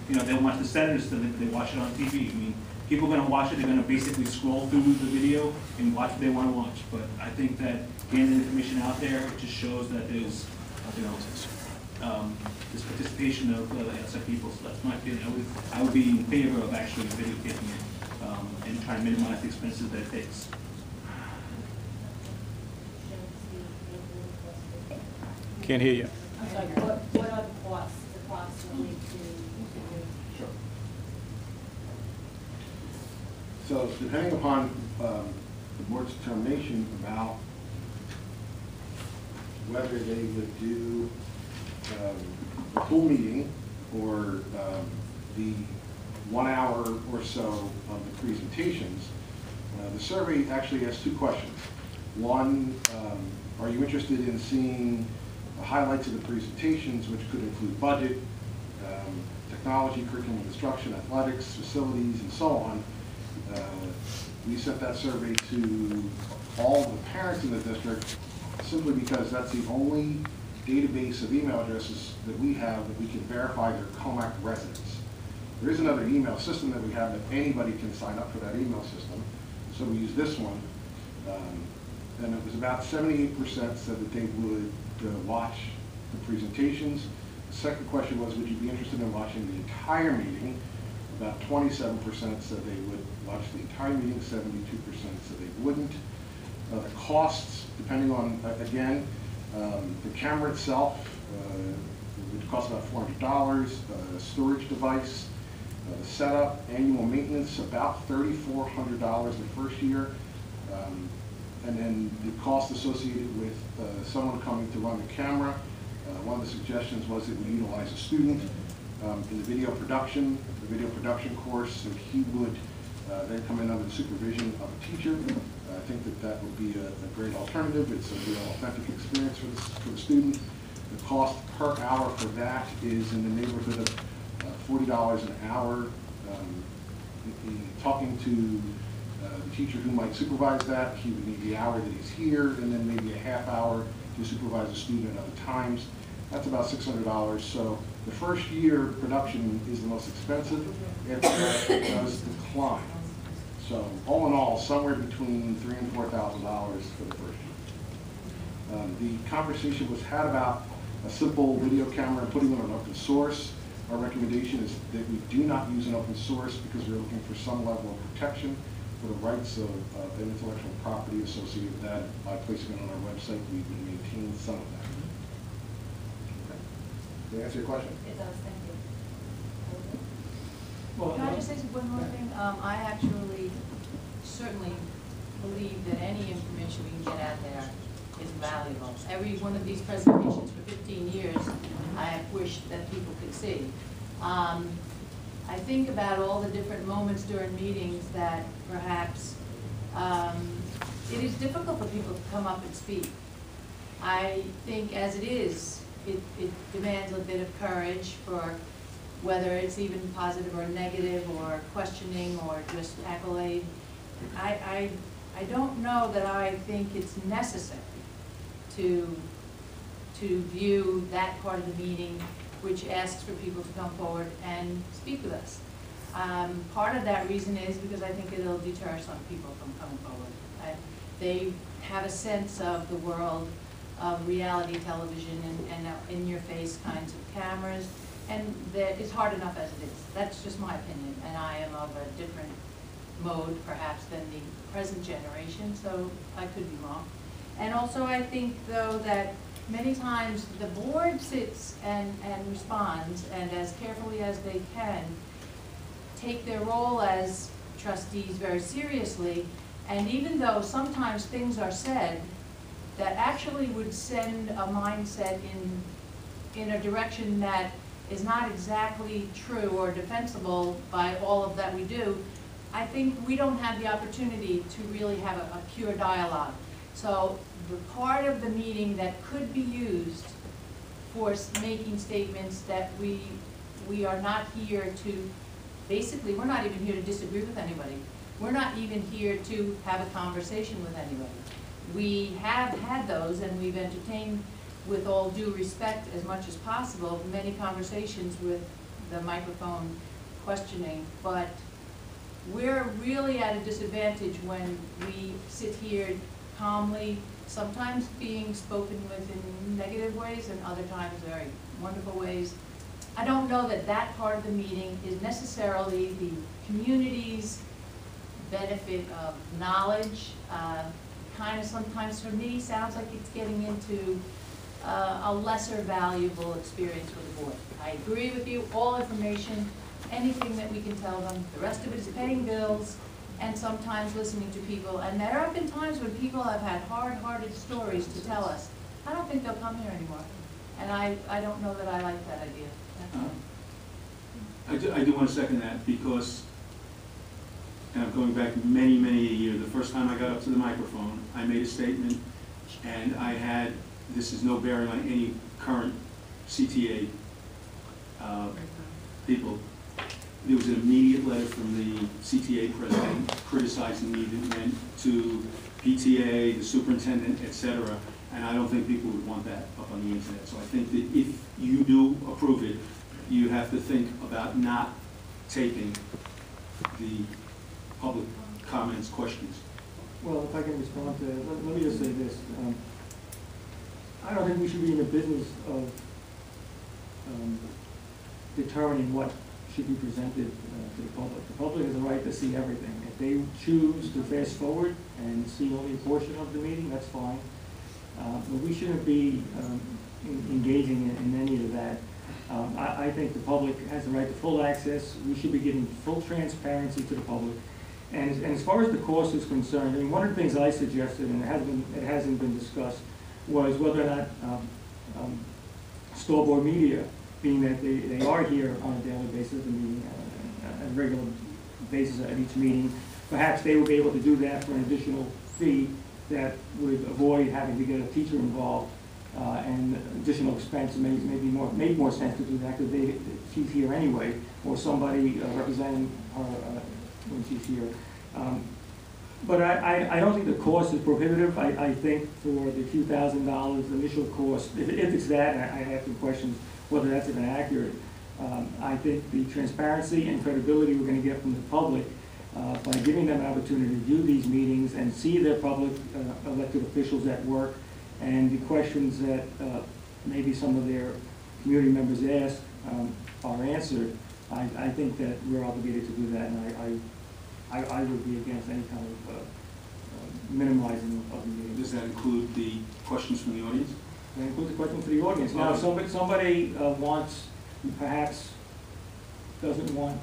they watch the senators, so they watch it on TV. I mean, people are going to watch it, they're going to basically scroll through the video and watch what they want to watch. But I think that getting the information out there, it just shows that there's, this participation of outside people. So that's my feeling. I would be in favor of actually videotaping it and trying to minimize the expenses that it takes. Can't hear you. I'm sorry, what are the costs approximately to Sure. So depending upon board's determination about whether they would do a full meeting or the 1 hour or so of the presentations. The survey actually has two questions. One, are you interested in seeing highlights of the presentations, which could include budget, technology, curriculum instruction, athletics, facilities, and so on. We sent that survey to all the parents in the district simply because that's the only database of email addresses that we have that we can verify their Commack residents. There is another email system that we have that anybody can sign up for that email system, so we use this one. And it was about 78% said that they would watch the presentations. The second question was, would you be interested in watching the entire meeting? About 27% said they would watch the entire meeting, 72% said they wouldn't. The costs, depending on, again, the camera itself, would cost about $400, storage device, the setup, annual maintenance, about $3,400 the first year. And then the cost associated with someone coming to run the camera. One of the suggestions was that we utilize a student in the video production course, and he would then come in under the supervision of a teacher. I think that that would be a great alternative. It's a real authentic experience for the student. The cost per hour for that is in the neighborhood of $40 an hour. Talking to the teacher who might supervise that, he would need the hour that he's here, and then maybe a half hour to supervise a student at other times. That's about $600. So the first year production is the most expensive. After that, it does decline. So all in all, somewhere between $3,000 and $4,000 for the first year. The conversation was had about a simple video camera and putting it on open source. Our recommendation is that we do not use an open source because we're looking for some level of protection for the rights of intellectual property associated with that. By placing it on our website, we would maintain some of that. Okay. Did I answer your question? It does, thank you. Well, Can I just say one more thing? I actually certainly believe that any information we can get out there is valuable. Every one of these presentations for 15 years, I have wished that people could see. I think about all the different moments during meetings that perhaps it is difficult for people to come up and speak. I think as it is, it demands a bit of courage for whether it's even positive or negative or questioning or just accolade. I don't know that I think it's necessary to view that part of the meeting which asks for people to come forward and speak with us. Part of that reason is because I think it'll deter some people from coming forward. They have a sense of the world of reality television and in-your-face kinds of cameras, and that it's hard enough as it is. That's just my opinion, and I am of a different mode perhaps than the present generation, so I could be wrong. And also I think, though, that many times the board sits and responds, and as carefully as they can, take their role as trustees very seriously, and even though sometimes things are said that actually would send a mindset in a direction that is not exactly true or defensible by all of that we do, I think we don't have the opportunity to really have a pure dialogue. So the part of the meeting that could be used for making statements that we are not here to, basically we're not even here to disagree with anybody. We're not even here to have a conversation with anybody. We have had those, and we've entertained, with all due respect as much as possible, many conversations with the microphone questioning, but we're really at a disadvantage when we sit here calmly, sometimes being spoken with in negative ways and other times very wonderful ways. I don't know that that part of the meeting is necessarily the community's benefit of knowledge. Kind of sometimes for me sounds like it's getting into a lesser valuable experience for the board. I agree with you, all information, anything that we can tell them. The rest of it is paying bills and sometimes listening to people. And there have been times when people have had hard-hearted stories to tell us. I don't think they'll come here anymore. And I don't know that I like that idea. I do want to second that because, and I'm going back many, many a year, the first time I got up to the microphone, I made a statement, and I had, this is no bearing on any current CTA people. There was an immediate letter from the CTA president criticizing me that went to PTA, the superintendent, etc. And I don't think people would want that up on the internet. So I think that if you do approve it, you have to think about not taping the public comments, questions. Well, if I can respond to that, let me just say this. I don't think we should be in the business of determining what should be presented to the public. The public has a right to see everything. If they choose to fast forward and see only a portion of the meeting, that's fine. But we shouldn't be engaging in any of that. I think the public has the right to full access. We should be giving full transparency to the public. And as far as the cost is concerned, I mean, one of the things I suggested, and it hasn't been discussed, was whether or not store-bought media, being that they are here on a daily basis, a regular basis at each meeting, perhaps they would be able to do that for an additional fee that would avoid having to get a teacher involved and additional expense. Made more sense to do that because she's here anyway, or somebody representing her when she's here. But I don't think the cost is prohibitive. I think for the few $1,000s initial cost, if it's that, and I have some questions whether that's even accurate, I think the transparency and credibility we're going to get from the public by giving them an opportunity to do these meetings and see their public elected officials at work, and the questions that maybe some of their community members ask are answered. I think that we're obligated to do that, and I would be against any kind of minimizing of the meeting. Does that include the questions from the audience? That includes the question for the audience. Now, if somebody wants, perhaps doesn't want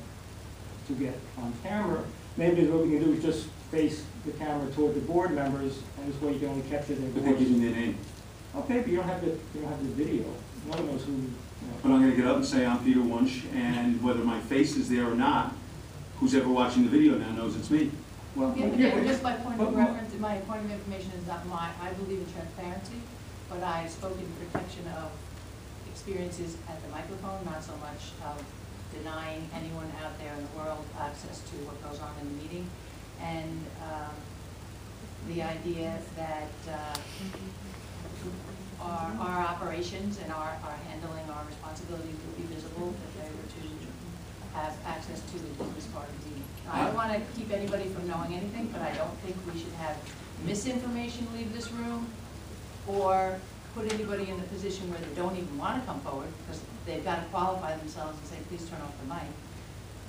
to get on camera, maybe what we can do is just face the camera toward the board members, and this way you can only capture their voice. But they're giving their name. Okay, but you don't have the video. No one knows who. But I'm going to get up and say I'm Peter Wunsch, and whether my face is there or not, who's ever watching the video now knows it's me. Well, Yeah, but just by point of reference, my point of information is not mine. I believe in transparency, but I spoke in protection of experiences at the microphone, not so much of denying anyone out there in the world access to what goes on in the meeting. And the idea that our operations and our handling our responsibilities would be visible if they were to have access to the business part of the meeting. I don't want to keep anybody from knowing anything, but I don't think we should have misinformation leave this room or put anybody in the position where they don't even want to come forward because they've got to qualify themselves and say, please turn off the mic.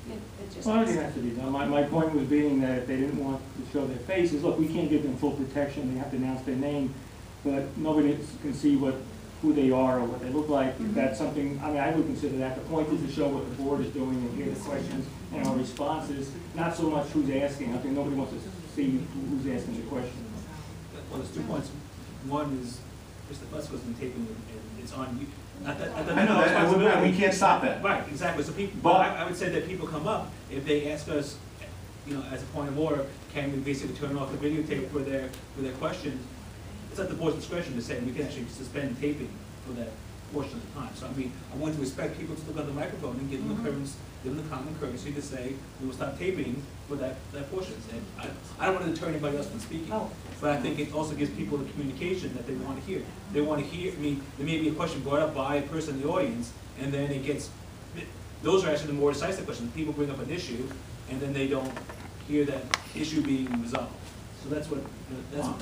It just well, I think it has to be done. My point was being that if they didn't want to show their faces, look, we can't give them full protection. They have to announce their name, but nobody can see who they are or what they look like. If that's something, I mean, I would consider that. The point is to show what the board is doing and hear the questions and our responses, not so much who's asking. I think nobody wants to see who's asking the question. Well, there's 2 points. One is, Mr. Fusco's been taping and it's on you. I know that, we can't stop that. Right, exactly. So people, but I would say that people come up, if they ask us, you know, as a point of order, can we basically turn off the videotape for their questions? It's at the board's discretion to say we can actually suspend taping for that portion of the time. So I mean, I want to expect people to look on the microphone and give them the clearance, give them the common courtesy to say we will stop taping for that portion. And I don't want to deter anybody else from speaking, but I think it also gives people the communication that they want to hear. They want to hear. I mean, there may be a question brought up by a person in the audience, and then it gets. Those are actually the more decisive questions. People bring up an issue, and then they don't hear that issue being resolved. So that's what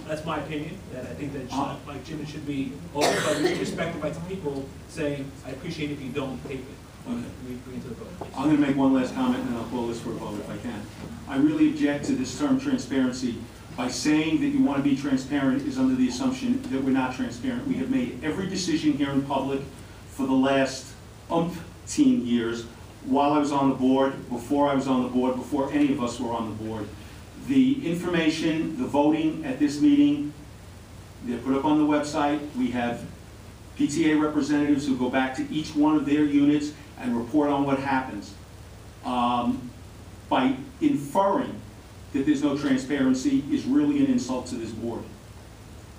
that's my opinion. That I think that it should, like Jim, it should be open, but we should respect the rights of people saying, "I appreciate if you don't tape it." We bring it to the vote. I'm going to make one last comment, and then I'll call this for a vote if I can. I really object to this term transparency. By saying that you want to be transparent is under the assumption that we're not transparent. We have made every decision here in public for the last umpteen years, while I was on the board, before I was on the board, before any of us were on the board. The information, the voting at this meeting, they're put up on the website. We have PTA representatives who go back to each one of their units and report on what happens. By inferring that there's no transparency is really an insult to this board.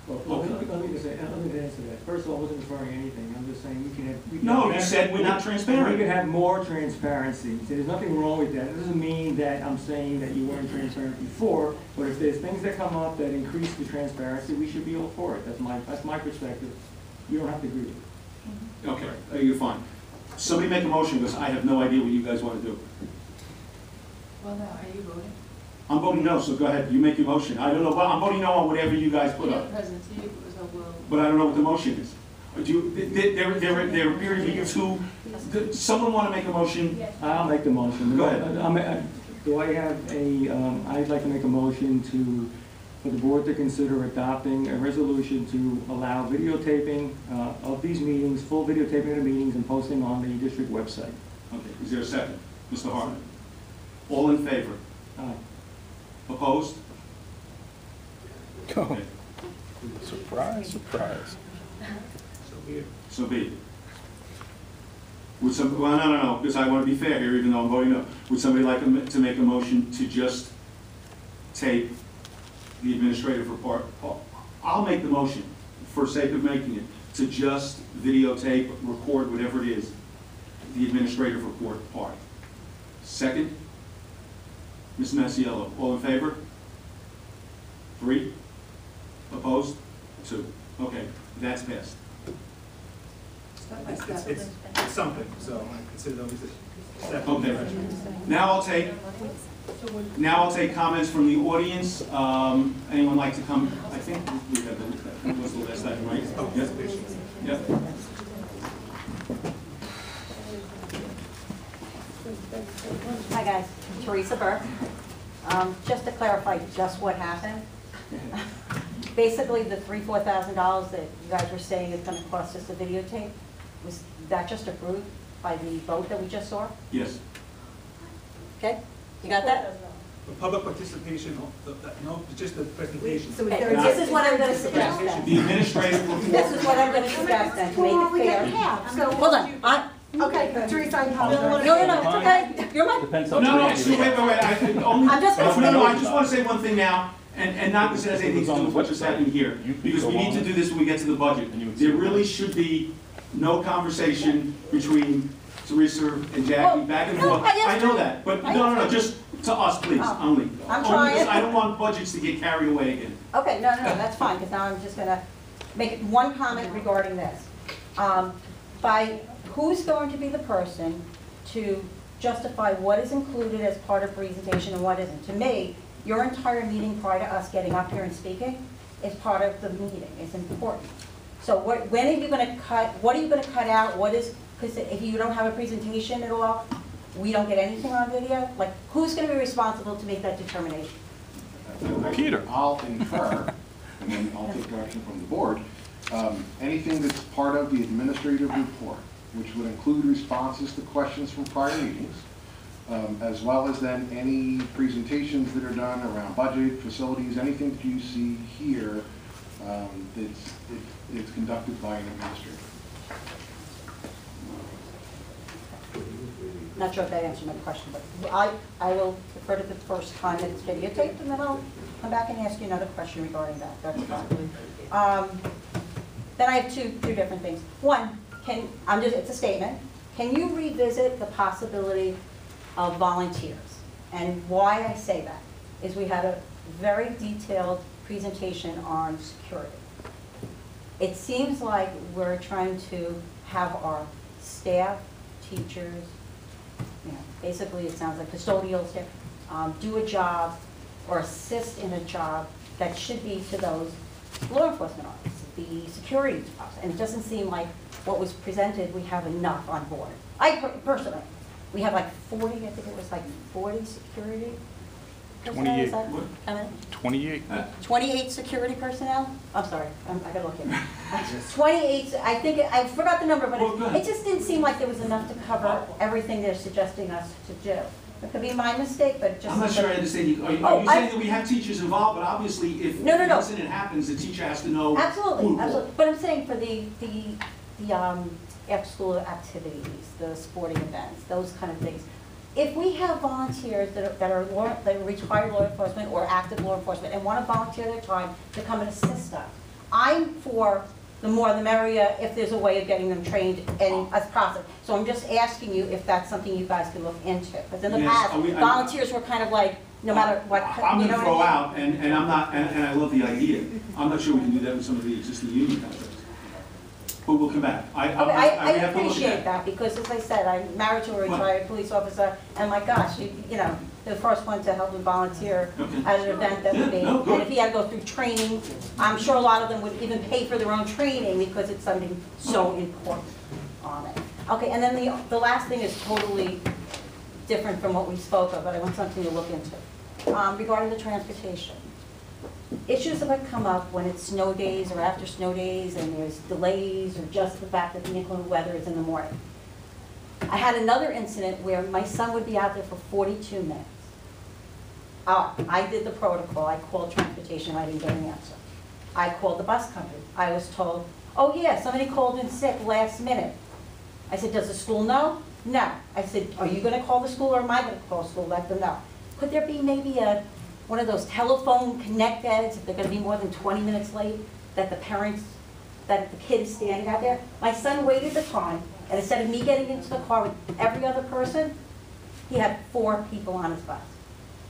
Well, let me just answer that. First of all, I wasn't referring to anything. I'm just saying we can have. No, you said we're not transparent. We can have more transparency. So there's nothing wrong with that. It doesn't mean that I'm saying that you weren't transparent before, but if there's things that come up that increase the transparency, we should be all for it. That's my perspective. You don't have to agree with it. Okay, you're fine. Somebody make a motion because I have no idea what you guys want to do. Well, now, are you voting? I'm voting no, so go ahead, you make your motion. I don't know, well, I'm voting no on whatever you guys put Yeah, up, President, so you, so we'll. but I don't know what the motion is. Do you, there appear to be two, someone want to make a motion? I'll make the motion. Go ahead. Do I have I'd like to make a motion for the board to consider adopting a resolution to allow videotaping of these meetings, full videotaping of the meetings and posting on the district website. Okay, is there a second? Mr. Hartman? All in favor? Aye. Opposed? Okay. Surprise, surprise. So be it. Would some, well, no, because I want to be fair here, even though I'm voting no. Would somebody like to make a motion to just tape the administrative report? I'll make the motion, for sake of making it, to just videotape, record, whatever it is, the administrative report part. Second? Ms. Masiello, all in favor? 3? Opposed? 2. Okay, that's passed. It's something, so I consider those a step. Okay. Now I'll take comments from the audience. Anyone like to come? I think we have that was the last item, right? Oh, yes, please. Yep. Hi guys, Teresa Burke. Just to clarify just what happened. Basically the $4,000 that you guys were saying is going to cost us a videotape, was that just approved by the vote that we just saw? Yes. Okay, you got that? The public participation, no, just the presentation. Okay, this is what I'm going to suggest then. The administrative report. This is what I'm going to suggest then, to make it fair. Hold on, Okay, Teresa, I no, it's okay, you're my. No, wait. I'm just gonna say- I just want to say one thing now, and not because it has anything to do with what's just happening here, because we need to do this when we get to the budget. There really should be no conversation between Teresa and Jackie back and forth. I know that, but no, just to us, please, only. I'm Only trying. because I don't want budgets to get carried away again. Okay, no, that's fine, because now I'm just gonna make one comment regarding this. Who's going to be the person to justify what is included as part of presentation and what isn't? To me, your entire meeting prior to us getting up here and speaking is part of the meeting, it's important. So when are you gonna cut, what are you gonna cut out, because if you don't have a presentation at all, we don't get anything on video? Like, who's gonna be responsible to make that determination? Peter. I'll infer, and then I'll take direction from the board, anything that's part of the administrative report, which would include responses to questions from prior meetings, as well as then any presentations that are done around budget, facilities, anything that you see here that's conducted by an administrator. Not sure if that answered my question, but I will refer to the first time that it's videotaped, and then I'll come back and ask you another question regarding that. That's fine. Then I have two different things. One, it's a statement. Can you revisit the possibility of volunteers? And why I say that is we had a very detailed presentation on security. It seems like we're trying to have our staff, teachers, basically it sounds like custodial staff, do a job or assist in a job that should be to those law enforcement officers, the security officers. And it doesn't seem like what was presented, we have enough on board. Personally, we have like 40, I think it was like 40 security personnel. 28. Is that, how many? 28. 28 security personnel? I'm sorry, I gotta look at it. 28, I forgot the number, but it just didn't seem like there was enough to cover everything they're suggesting us to do. It could be my mistake, but just. I'm not sure I understand you. Are you Oh, saying that we have teachers involved, but obviously if No, no, an no. incident happens, the teacher has to know who Absolutely, to call. absolutely. But I'm saying for the after-school activities, the sporting events, those kind of things. If we have volunteers that are retired law enforcement or active law enforcement and want to volunteer their time to come and assist us, I'm for the more the merrier if there's a way of getting them trained in a process. So I'm just asking you if that's something you guys can look into. Because in the Yes, past, I- volunteers were kind of like, no matter what. I'm you gonna know throw what I mean? out, and I'm not, and I love the idea. I'm not sure we can do that with some of the existing union contracts. But we'll come back. Okay, I appreciate that, because as I said, I'm married to a retired police officer, and my gosh, you know, the first one to help him volunteer Okay. at an event that would be. Yeah, no, good. And if he had to go through training, I'm sure a lot of them would even pay for their own training because it's something so important on it. Okay, and then the last thing is totally different from what we spoke of, but I want something to look into. Regarding the transportation. Issues that have come up when it's snow days or after snow days and there's delays or just the fact that the inclement weather is in the morning. I had another incident where my son would be out there for 42 minutes. I did the protocol. I called transportation. I didn't get an answer. I called the bus company. I was told, oh yeah, somebody called in sick last minute. I said, does the school know? No. I said, are you going to call the school or am I going to call the school, let them know? Could there be maybe one of those telephone connect eds, if they're going to be more than 20 minutes late, that the parents, that the kid is standing out there? My son waited the time, and instead of me getting into the car with every other person, he had 4 people on his bus.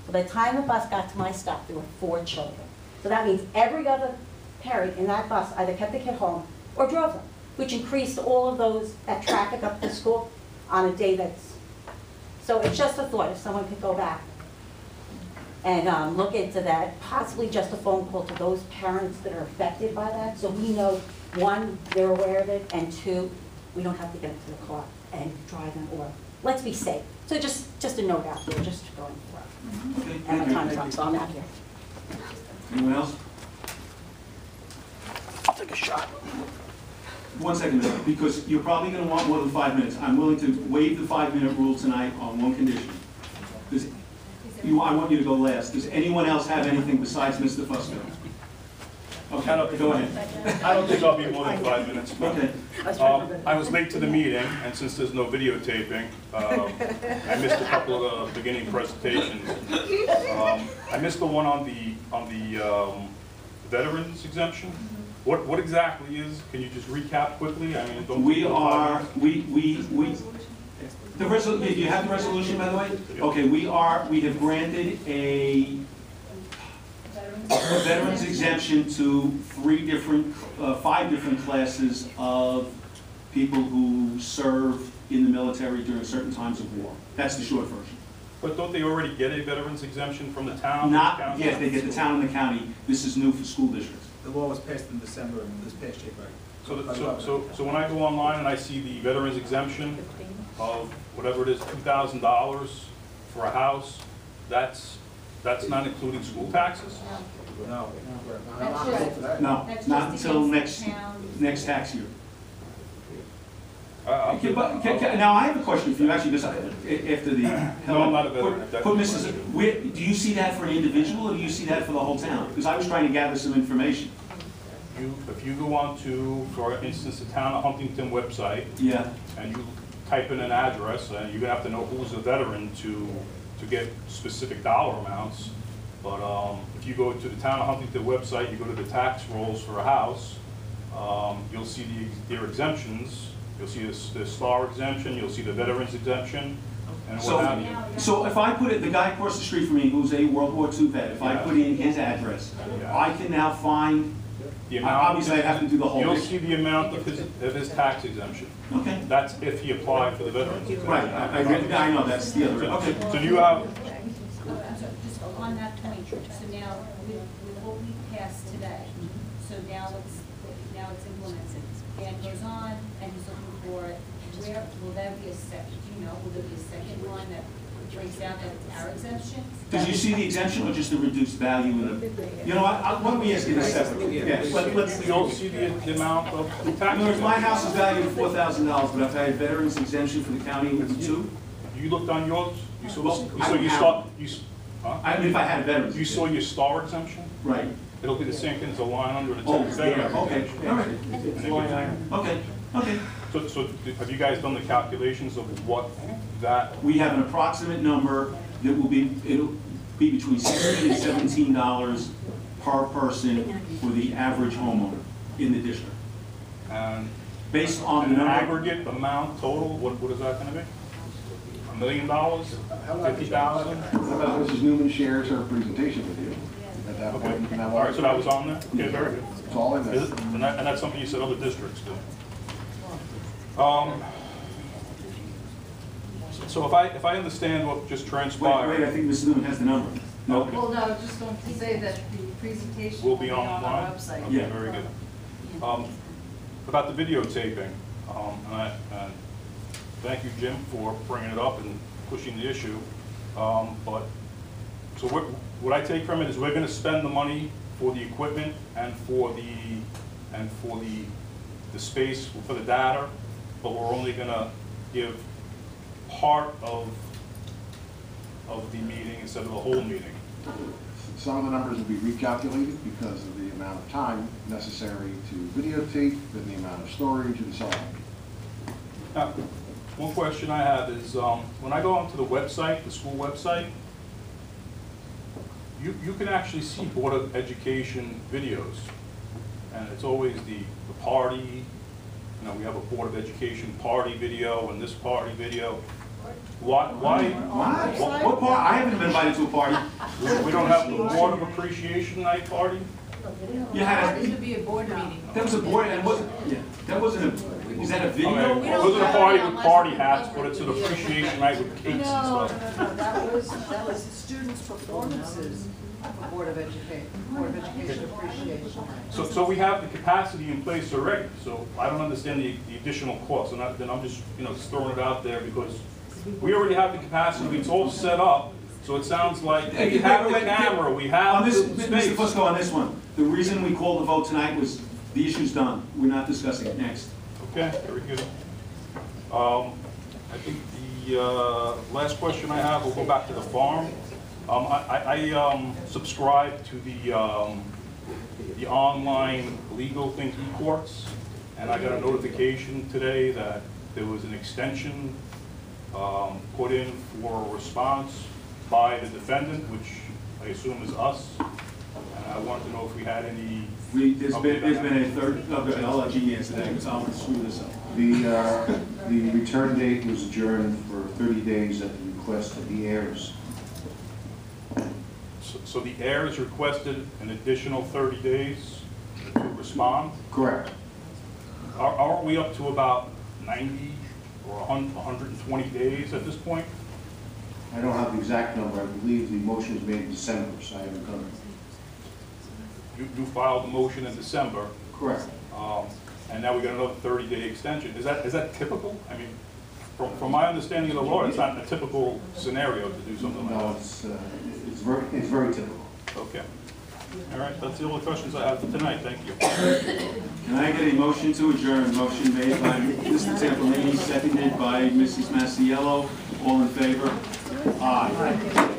So by the time the bus got to my stop, there were 4 children. So that means every other parent in that bus either kept the kid home or drove them, which increased all of that traffic up to school on a day that's, so it's just a thought, if someone could go back and look into that, possibly just a phone call to those parents that are affected by that, so we know, 1, they're aware of it, and 2, we don't have to get into the car and drive them, or let's be safe. So just a note out there, just going for it. Okay, And thank my you. time's up, so I'm out here. Anyone else? I'll take a shot. 1 second, though, because you're probably gonna want more than 5 minutes. I'm willing to waive the 5-minute rule tonight on one condition. I want you to go last. Does anyone else have anything besides Mr. Fusco? Okay, go ahead. I don't think I'll be more than 5 minutes. but, Okay. I was late to the meeting, and since there's no videotaping, I missed a couple of the beginning presentations. I missed the one on the veterans exemption. What exactly is? Can you just recap quickly? I mean, don't We are, the resolution, you have the resolution, by the way? Okay, we have granted a veterans exemption to 5 different classes of people who serve in the military during certain times of war. That's the short version. But don't they already get a veterans exemption from the town? Not yet, they get the town and the county. This is new for school districts. The law was passed in December of this past year, right? So when I go online and I see the veterans exemption of whatever it is, $2,000 for a house, that's not including school taxes? No. No, not until next tax year. Okay, but, now I have a question for you, actually, because after the... No, I'm not a veteran. Put Mrs., do you see that for an individual, or do you see that for the whole town? Because I was trying to gather some information. If you go on to, for instance, the Town of Huntington website, Yeah. and you type in an address, and you're gonna have to know who's a veteran to get specific dollar amounts. But if you go to the Town of Huntington website, you go to the tax rolls for a house, you'll see their exemptions. You'll see the STAR exemption, you'll see the veterans exemption, and what have you. So if I put it, the guy across the street from me, who's a World War II vet, if I put in his address, I can now find, The amount, obviously I have to do the whole you'll thing. see the amount of his tax exemption. Okay. That's if he applied for the veterans exemption. Right, I know, that's the other, okay. So do you have, Just on that point, so now with what we passed today, so now it's implemented. Dan goes on and he's looking for, where, will there be a second, do you know, will there be a second one that breaks out that it's our exemption? Did you see the exemption or just the reduced value in the, you know what, why don't we ask you this separately? Yeah, let's, you'll see the amount of the tax in other words, exemption. my house is valued at $4,000, but if I had veterans exemption for the county, it would be 2? You looked on yours? You saw, Well, you saw I your have- star, you, huh? I mean, if I had a veterans. You saw your star exemption? Right. It'll be the same thing as a line under the Oh, veterans yeah, okay, exemption. all right. And then you- Okay, okay. So have you guys done the calculations of what that, We have an approximate number that will be, it'll be between $16 and $17 per person for the average homeowner in the district. and Based on the an number. aggregate amount total, what is that gonna be? $1 million? 50,000? How about Mrs. Newman shares her presentation with you at that Okay, point? and that all right, so that was was- on there? Okay, very good. It's all in there. And that's something you said other districts do. So if I understand what just Wait, I transpired, think Mrs. Newman has the number. No? Okay. Well, no, I was just going to say that the presentation will will be be on online? our website. Okay, Yeah. very good. About the videotaping, and thank you, Jim, for bringing it up and pushing the issue. But, so what I take from it is we're gonna spend the money for the equipment and for the space for the data, but we're only gonna give part of the meeting instead of the whole meeting. Some of the numbers will be recalculated because of the amount of time necessary to videotape and the amount of storage and so on. Now, one question I have is, when I go onto the website, the school website, you can actually see Board of Education videos. And it's always the party, we have a Board of Education party video and this party video. Why? What part? I haven't been invited to a party. We don't have the Board of Appreciation Night party? You had This a, would be a board meeting. that was a board, and that wasn't a, was that a video? Okay, it wasn't a party with party hats, but it's an appreciation night with cakes and stuff. No, that was the students' performances for Board of Education Appreciation. So we have the capacity in place already, so I don't understand the additional cost, and then I'm just, just throwing it out there because we already have the capacity, it's all set up, so it sounds like we have the camera, we have On this, the Mr. space. Fusco, on this one, the reason we called the vote tonight was the issue's done. We're not discussing it. Next. Okay, very good. I think the last question I have, we'll go back to the farm. I subscribe to the online legal think e-courts, and I got a notification today that there was an extension put in for a response by the defendant, which I assume is us. And I wanted to know if we had any. There's been a third. Okay, I'll let you answer that because I want to screw this up. The return date was adjourned for 30 days at the request of the heirs. So the heirs requested an additional 30 days to respond? Correct. Aren't we up to about 90 or 120 days at this point? I don't have the exact number. I believe the motion was made in December, so I haven't done it. You filed the motion in December. Correct. And now we got another 30-day extension. Is that typical? I mean, from my understanding of the law, it's not a typical scenario to do something like that. No, it's very typical. Okay. All right, that's the only questions I have for tonight. Thank you. Can I get a motion to adjourn? Motion made by Mr. Tampolini, seconded by Mrs. Masiello. All in favor? Aye.